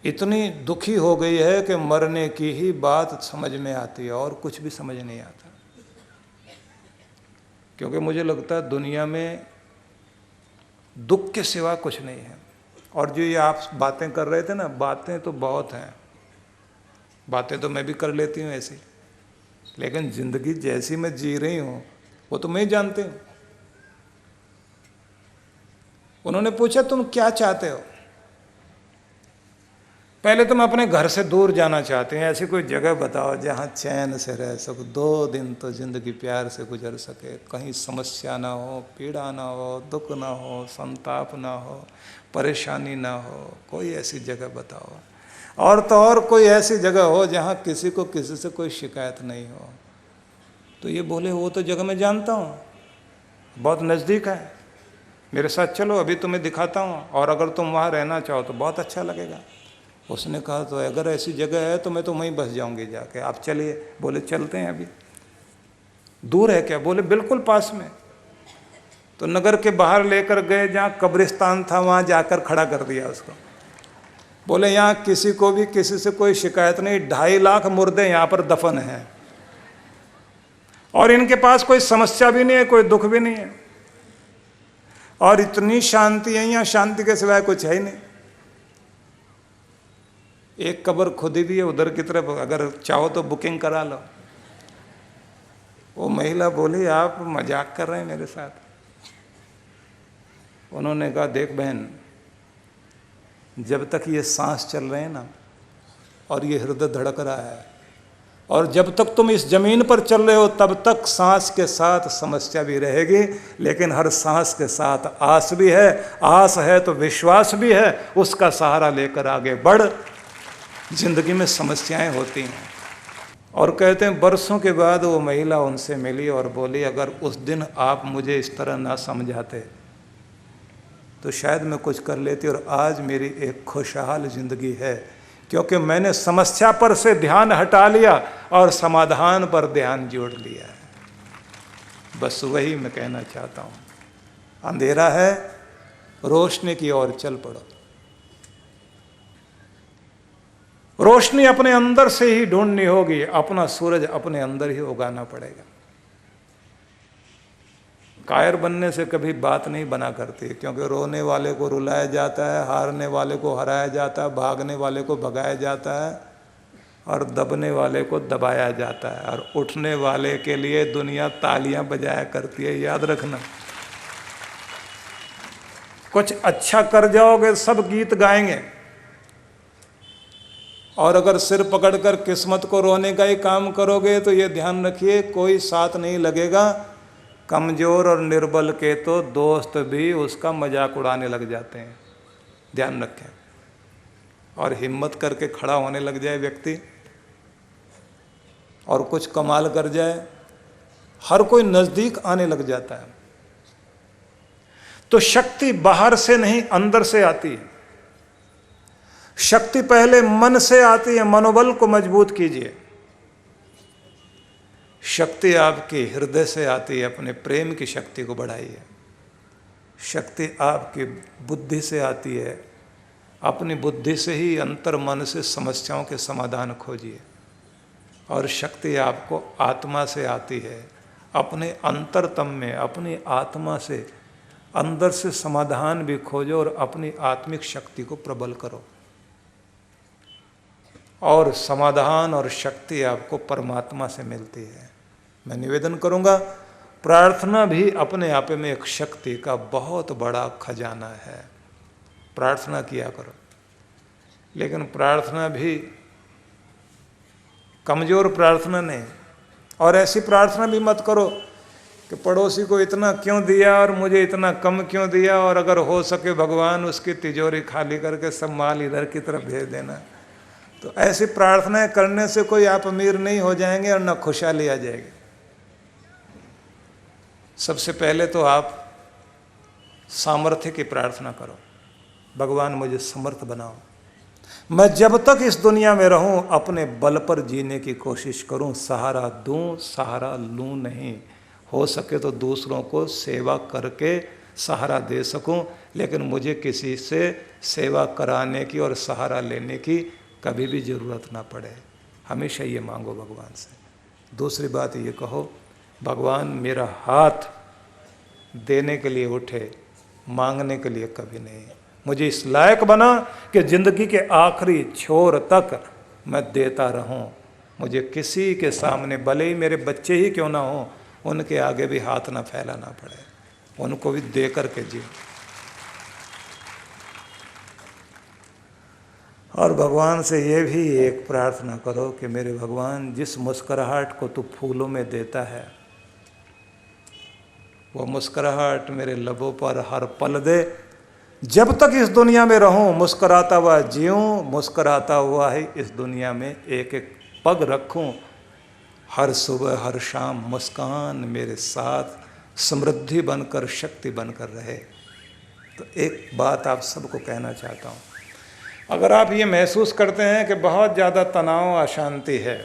इतनी दुखी हो गई है कि मरने की ही बात समझ में आती है और कुछ भी समझ नहीं आता। क्योंकि मुझे लगता है दुनिया में दुख के सिवा कुछ नहीं है। और जो ये आप बातें कर रहे थे ना, बातें तो बहुत हैं, बातें तो मैं भी कर लेती हूँ ऐसी, लेकिन जिंदगी जैसी मैं जी रही हूँ वो तो मैं जानती हूँ। उन्होंने पूछा तुम क्या चाहते हो? पहले तुम अपने घर से दूर जाना चाहते हैं, ऐसी कोई जगह बताओ जहाँ चैन से रह सको, 2 दिन तो जिंदगी प्यार से गुजर सके, कहीं समस्या ना हो, पीड़ा ना हो, दुख ना हो, संताप ना हो, परेशानी ना हो, कोई ऐसी जगह बताओ। और तो और कोई ऐसी जगह हो जहाँ किसी को किसी से कोई शिकायत नहीं हो। तो ये बोले वो तो जगह मैं जानता हूँ, बहुत नज़दीक है, मेरे साथ चलो, अभी तुम्हें दिखाता हूँ, और अगर तुम वहाँ रहना चाहो तो बहुत अच्छा लगेगा। उसने कहा तो अगर ऐसी जगह है तो मैं तो वहीं बस जाऊँगी जाके, आप चलिए। बोले चलते हैं। अभी दूर है क्या? बोले बिल्कुल पास में। तो नगर के बाहर लेकर गए, जहाँ कब्रिस्तान था वहाँ जाकर खड़ा कर दिया उसको। बोले यहाँ किसी को भी किसी से कोई शिकायत नहीं, 2.5 लाख मुर्दे यहाँ पर दफन हैं और इनके पास कोई समस्या भी नहीं है, कोई दुख भी नहीं है, और इतनी शांति है यहाँ, शांति के सिवाय कुछ है ही नहीं। एक कब्र खुदी भी है उधर की तरफ, अगर चाहो तो बुकिंग करा लो। वो महिला बोली आप मजाक कर रहे हैं मेरे साथ? उन्होंने कहा देख बहन, जब तक ये सांस चल रहे हैं ना और ये हृदय धड़क रहा है, और जब तक तुम इस जमीन पर चल रहे हो तब तक सांस के साथ समस्या भी रहेगी, लेकिन हर सांस के साथ आस भी है। आस है तो विश्वास भी है, उसका सहारा लेकर आगे बढ़। जिंदगी में समस्याएं होती हैं। और कहते हैं बरसों के बाद वो महिला उनसे मिली और बोली अगर उस दिन आप मुझे इस तरह ना समझाते तो शायद मैं कुछ कर लेती, और आज मेरी एक खुशहाल जिंदगी है, क्योंकि मैंने समस्या पर से ध्यान हटा लिया और समाधान पर ध्यान जोड़ लिया है। बस वही मैं कहना चाहता हूँ। अंधेरा है, रोशनी की ओर चल पड़ो। रोशनी अपने अंदर से ही ढूंढनी होगी, अपना सूरज अपने अंदर ही उगाना पड़ेगा। कायर बनने से कभी बात नहीं बना करती, क्योंकि रोने वाले को रुलाया जाता है, हारने वाले को हराया जाता है, भागने वाले को भगाया जाता है और दबने वाले को दबाया जाता है, और उठने वाले के लिए दुनिया तालियां बजाया करती है। याद रखना, कुछ अच्छा कर जाओगे सब गीत गाएंगे, और अगर सिर पकड़कर किस्मत को रोने का ही काम करोगे तो ये ध्यान रखिए कोई साथ नहीं लगेगा। कमजोर और निर्बल के तो दोस्त भी उसका मजाक उड़ाने लग जाते हैं, ध्यान रखें। और हिम्मत करके खड़ा होने लग जाए व्यक्ति और कुछ कमाल कर जाए, हर कोई नजदीक आने लग जाता है। तो शक्ति बाहर से नहीं अंदर से आती है। शक्ति पहले मन से आती है, मनोबल को मजबूत कीजिए। शक्ति आपके हृदय से आती है, अपने प्रेम की शक्ति को बढ़ाइए। शक्ति आपकी बुद्धि से आती है, अपनी बुद्धि से ही अंतर मन से समस्याओं के समाधान खोजिए। और शक्ति आपको आत्मा से आती है, अपने अंतरतम में अपनी आत्मा से अंदर से समाधान भी खोजो और अपनी आत्मिक शक्ति को प्रबल करो। और समाधान और शक्ति आपको परमात्मा से मिलती है। मैं निवेदन करूंगा, प्रार्थना भी अपने आप में एक शक्ति का बहुत बड़ा खजाना है। प्रार्थना किया करो, लेकिन प्रार्थना भी कमजोर प्रार्थना नहीं, और ऐसी प्रार्थना भी मत करो कि पड़ोसी को इतना क्यों दिया और मुझे इतना कम क्यों दिया, और अगर हो सके भगवान उसकी तिजोरी खाली करके सब माल इधर की तरफ भेज देना। तो ऐसी प्रार्थनाएं करने से कोई आप अमीर नहीं हो जाएंगे और न खुशहाली आ जाएगी। सबसे पहले तो आप सामर्थ्य की प्रार्थना करो, भगवान मुझे समर्थ बनाओ, मैं जब तक इस दुनिया में रहूं अपने बल पर जीने की कोशिश करूं, सहारा दूं सहारा लूं नहीं। हो सके तो दूसरों को सेवा करके सहारा दे सकूं, लेकिन मुझे किसी से सेवा कराने की और सहारा लेने की कभी भी ज़रूरत ना पड़े। हमेशा ये मांगो भगवान से। दूसरी बात ये कहो, भगवान मेरा हाथ देने के लिए उठे, मांगने के लिए कभी नहीं। मुझे इस लायक बना कि ज़िंदगी के आखिरी छोर तक मैं देता रहूं। मुझे किसी के सामने, भले ही मेरे बच्चे ही क्यों ना हों, उनके आगे भी हाथ ना फैलाना पड़े, उनको भी दे करके जी। और भगवान से ये भी एक प्रार्थना करो कि मेरे भगवान, जिस मुस्कुराहट को तू फूलों में देता है, वो मुस्कुराहट मेरे लबों पर हर पल दे। जब तक इस दुनिया में रहूं मुस्कुराता हुआ जीऊं, मुस्कुराता हुआ ही इस दुनिया में एक एक पग रखूं। हर सुबह हर शाम मुस्कान मेरे साथ समृद्धि बनकर, शक्ति बनकर रहे। तो एक बात आप सबको कहना चाहता हूँ, अगर आप ये महसूस करते हैं कि बहुत ज़्यादा तनाव, अशांति है,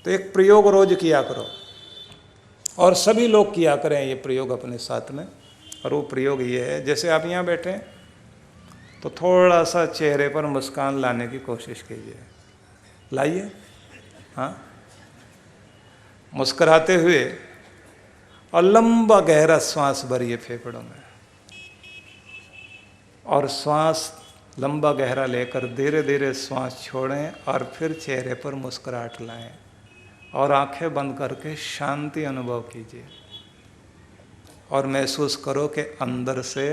तो एक प्रयोग रोज किया करो, और सभी लोग किया करें ये प्रयोग अपने साथ में। और वो प्रयोग ये है, जैसे आप यहाँ बैठे तो थोड़ा सा चेहरे पर मुस्कान लाने की कोशिश कीजिए। लाइए, हाँ, मुस्कुराते हुए, और लंबा गहरा श्वास भरिए फेफड़ों में, और श्वास लंबा गहरा लेकर धीरे धीरे श्वास छोड़ें, और फिर चेहरे पर मुस्कुराहट लाएं, और आंखें बंद करके शांति अनुभव कीजिए। और महसूस करो कि अंदर से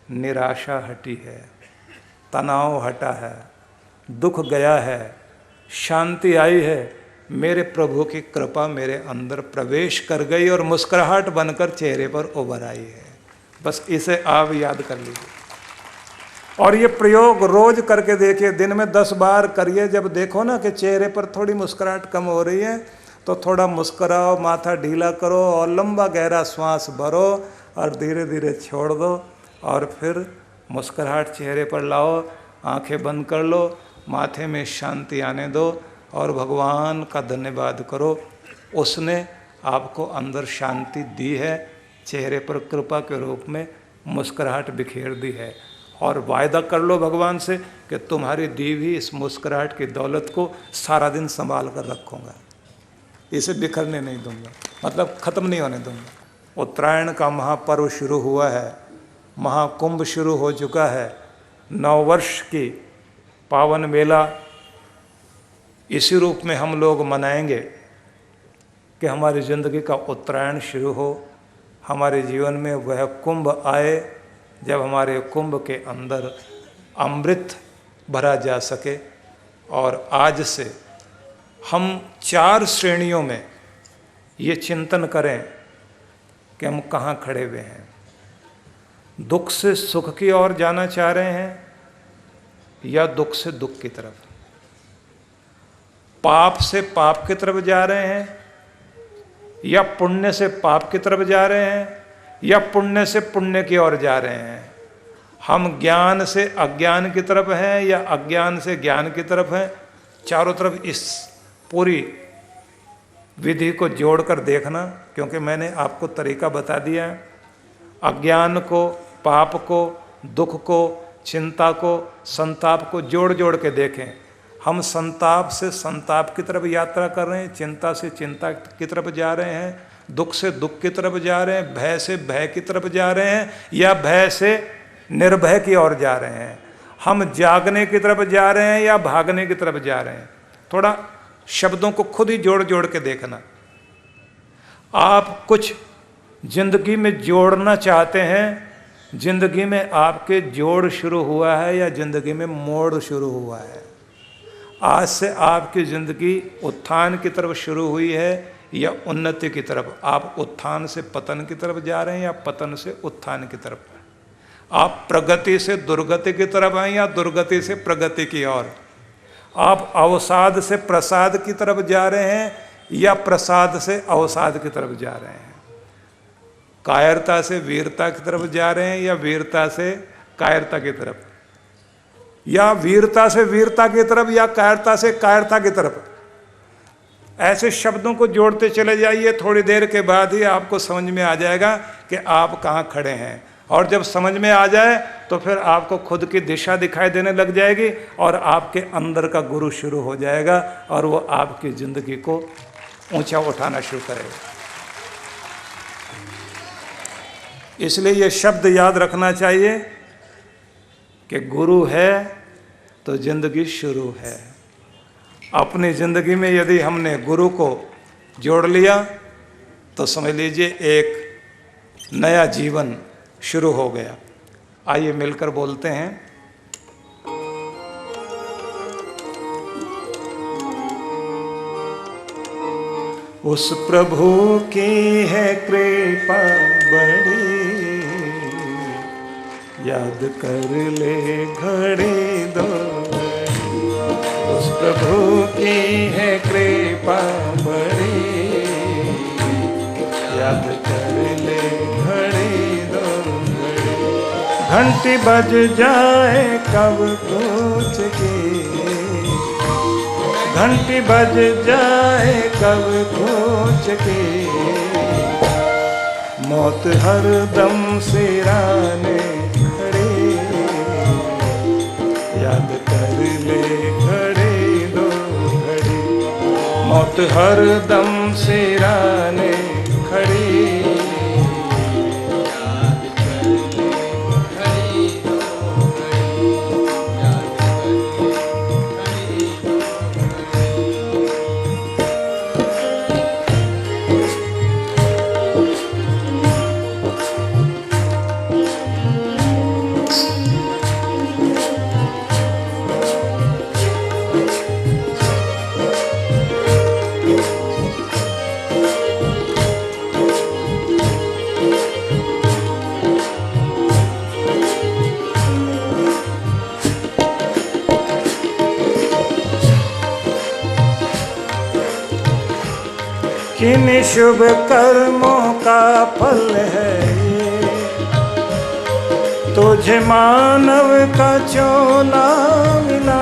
निराशा हटी है, तनाव हटा है, दुख गया है, शांति आई है। मेरे प्रभु की कृपा मेरे अंदर प्रवेश कर गई और मुस्कुराहट बनकर चेहरे पर उभर आई है। बस इसे आप याद कर लीजिए, और ये प्रयोग रोज करके देखिए, दिन में 10 बार करिए। जब देखो ना कि चेहरे पर थोड़ी मुस्कुराहट कम हो रही है, तो थोड़ा मुस्कुराओ, माथा ढीला करो, और लंबा गहरा श्वास भरो, और धीरे धीरे छोड़ दो, और फिर मुस्कुराहट चेहरे पर लाओ, आंखें बंद कर लो, माथे में शांति आने दो, और भगवान का धन्यवाद करो, उसने आपको अंदर शांति दी है, चेहरे पर कृपा के रूप में मुस्कुराहट बिखेर दी है। और वायदा कर लो भगवान से कि तुम्हारी दी हुई इस मुस्कुराहट की दौलत को सारा दिन संभाल कर रखूँगा, इसे बिखरने नहीं दूंगा, मतलब ख़त्म नहीं होने दूंगा। उत्तरायण का महापर्व शुरू हुआ है, महाकुंभ शुरू हो चुका है, नववर्ष की पावन मेला इसी रूप में हम लोग मनाएंगे कि हमारी ज़िंदगी का उत्तरायण शुरू हो, हमारे जीवन में वह कुंभ आए जब हमारे कुंभ के अंदर अमृत भरा जा सके। और आज से हम 4 श्रेणियों में ये चिंतन करें कि हम कहाँ खड़े हुए हैं। दुख से सुख की ओर जाना चाह रहे हैं या दुख से दुख की तरफ, पाप से पाप की तरफ जा रहे हैं या पुण्य से पाप की तरफ जा रहे हैं या पुण्य से पुण्य की ओर जा रहे हैं। हम ज्ञान से अज्ञान की तरफ हैं या अज्ञान से ज्ञान की तरफ हैं। चारों तरफ इस पूरी विधि को जोड़कर देखना, क्योंकि मैंने आपको तरीका बता दिया है। अज्ञान को, पाप को, दुख को, चिंता को, संताप को जोड़ जोड़ के देखें। हम संताप से संताप की तरफ यात्रा कर रहे हैं, चिंता से चिंता की तरफ जा रहे हैं, दुख से दुख की तरफ जा रहे हैं, भय से भय की तरफ जा रहे हैं या भय से निर्भय की ओर जा रहे हैं। हम जागने की तरफ जा रहे हैं या भागने की तरफ जा रहे हैं। थोड़ा शब्दों को खुद ही जोड़ जोड़ के देखना। आप कुछ जिंदगी में जोड़ना चाहते हैं, जिंदगी में आपके जोड़ शुरू हुआ है या जिंदगी में मोड़ शुरू हुआ है। आज से आपकी ज़िंदगी उत्थान की तरफ शुरू हुई है या उन्नति की तरफ। आप उत्थान से पतन की तरफ जा रहे हैं या पतन से उत्थान की तरफ। आप प्रगति से दुर्गति की तरफ हैं या दुर्गति से प्रगति की ओर। आप अवसाद से प्रसाद की तरफ जा रहे हैं या प्रसाद से अवसाद की तरफ जा रहे हैं। कायरता से वीरता की तरफ जा रहे हैं या वीरता से कायरता की तरफ, या वीरता से वीरता की तरफ या कायरता से कायरता की तरफ। ऐसे शब्दों को जोड़ते चले जाइए, थोड़ी देर के बाद ही आपको समझ में आ जाएगा कि आप कहाँ खड़े हैं। और जब समझ में आ जाए तो फिर आपको खुद की दिशा दिखाई देने लग जाएगी और आपके अंदर का गुरु शुरू हो जाएगा और वो आपकी ज़िंदगी को ऊंचा उठाना शुरू करेगा। इसलिए ये शब्द याद रखना चाहिए कि गुरु है तो ज़िंदगी शुरू है। अपनी ज़िंदगी में यदि हमने गुरु को जोड़ लिया तो समझ लीजिए एक नया जीवन शुरू हो गया। आइए मिलकर बोलते हैं। उस प्रभु की है कृपा बड़ी, याद कर ले घड़ी दो। उस प्रभु की है कृपा बड़ी, याद कर ले घड़ी दो। घंटी बज जाए कब पूछ के, घंटी बज जाए कब पूछ के। मौत हर दम सिराने खड़े, याद कर ले घड़ी दो घड़ी। मौत हर दम सिराने खड़ी, याद कर ले घड़ी दो घड़ी। याद कर ले घड़ी दो किन शुभ कर्मों का फल है ये, तुझे मानव का चोला मिला।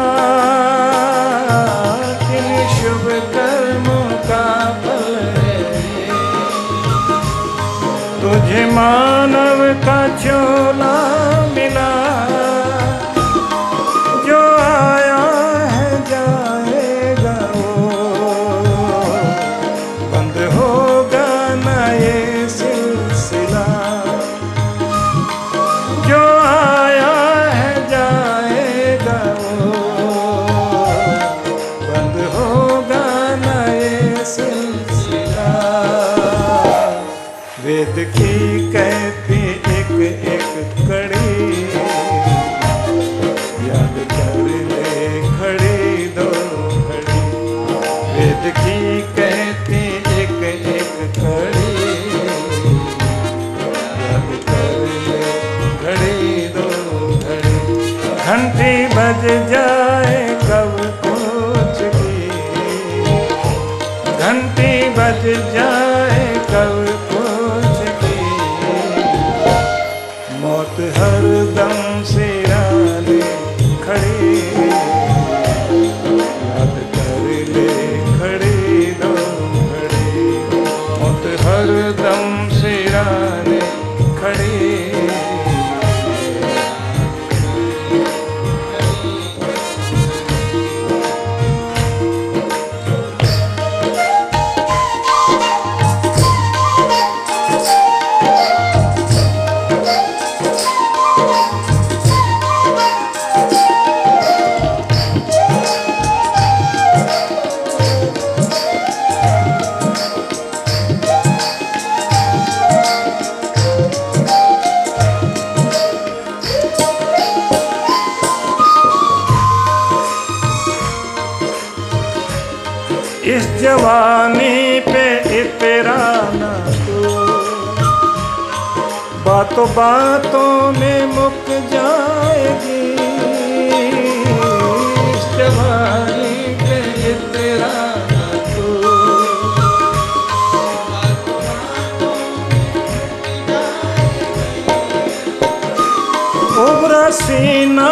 किन शुभ कर्मों का फल है ये, तुझे मानव का चोला मिला। की कहती एक एक कड़ी, याद कर ले घड़ी दो घड़ी। घंटी बज जाए कब कुछ की, घंटी बज जाए कब कुछ की, मौत हरदम सिराने खड़ी, याद कर ले खड़ी दो घड़ी। मौत हरदम सिराने खड़ी। इस जवानी पे इतराना तू, बातों बातों में मुक जाएगी। इस जवानी पे इतराना तू, उभरा सीना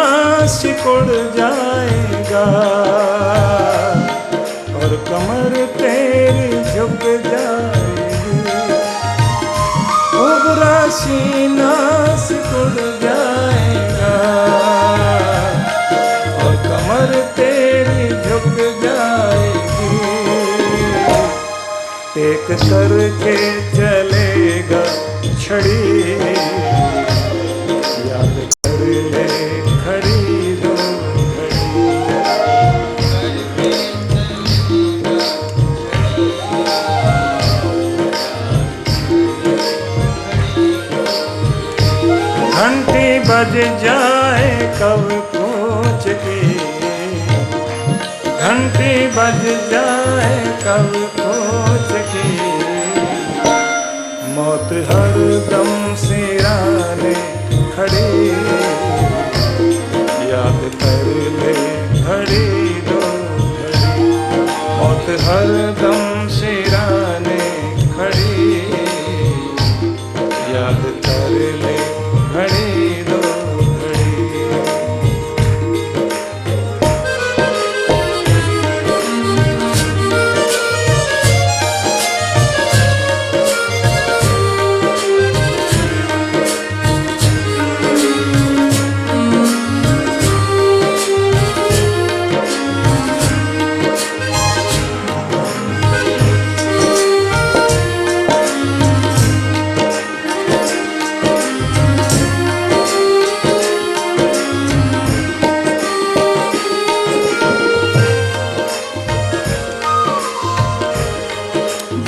सिकुड़ जाएगा और कमर तेरी झुक जाएगी। उभरा सीना सिकुड़ जाएगा और कमर तेरी झुक जाएगी। टेक करके चलेगा छड़ी, याद कर ले खड़ी दो घंटी बज जाए कब पूछ की, घंटी बज जाए कब पूछ की, मौत हरदम सिराने खड़ी, याद कर ले घड़ी दो घड़ी। मौत हरदम सिराने खड़ी, याद कर ले घड़ी दो घड़ी।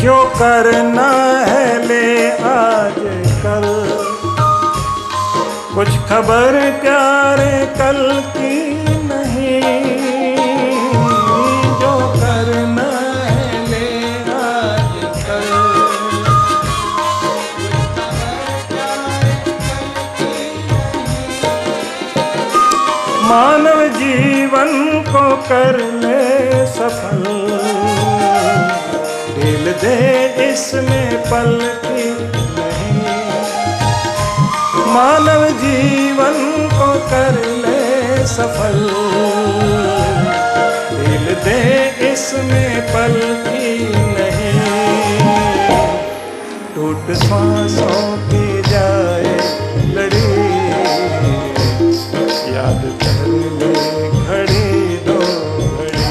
जो करना है ले आज कल, कुछ खबर प्यारे कल की नहीं। जो करना है ले आज कल, मानव जीवन को कर ले सफल, ढील दे इसमें पल की नहीं। मानव जीवन को कर ले सफल, ढील दे इसमें पल की नहीं। टूट सांसों की जाए लड़ी, याद कर ले घड़ी दो घड़ी।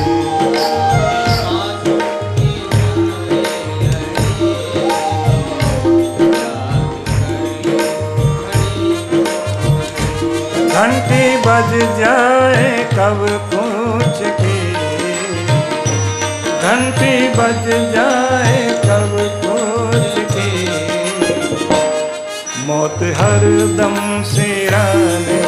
घंटी बज जाए कब पूछ की, घंटी बज जाए कब पूछ की, मौत हरदम सिराने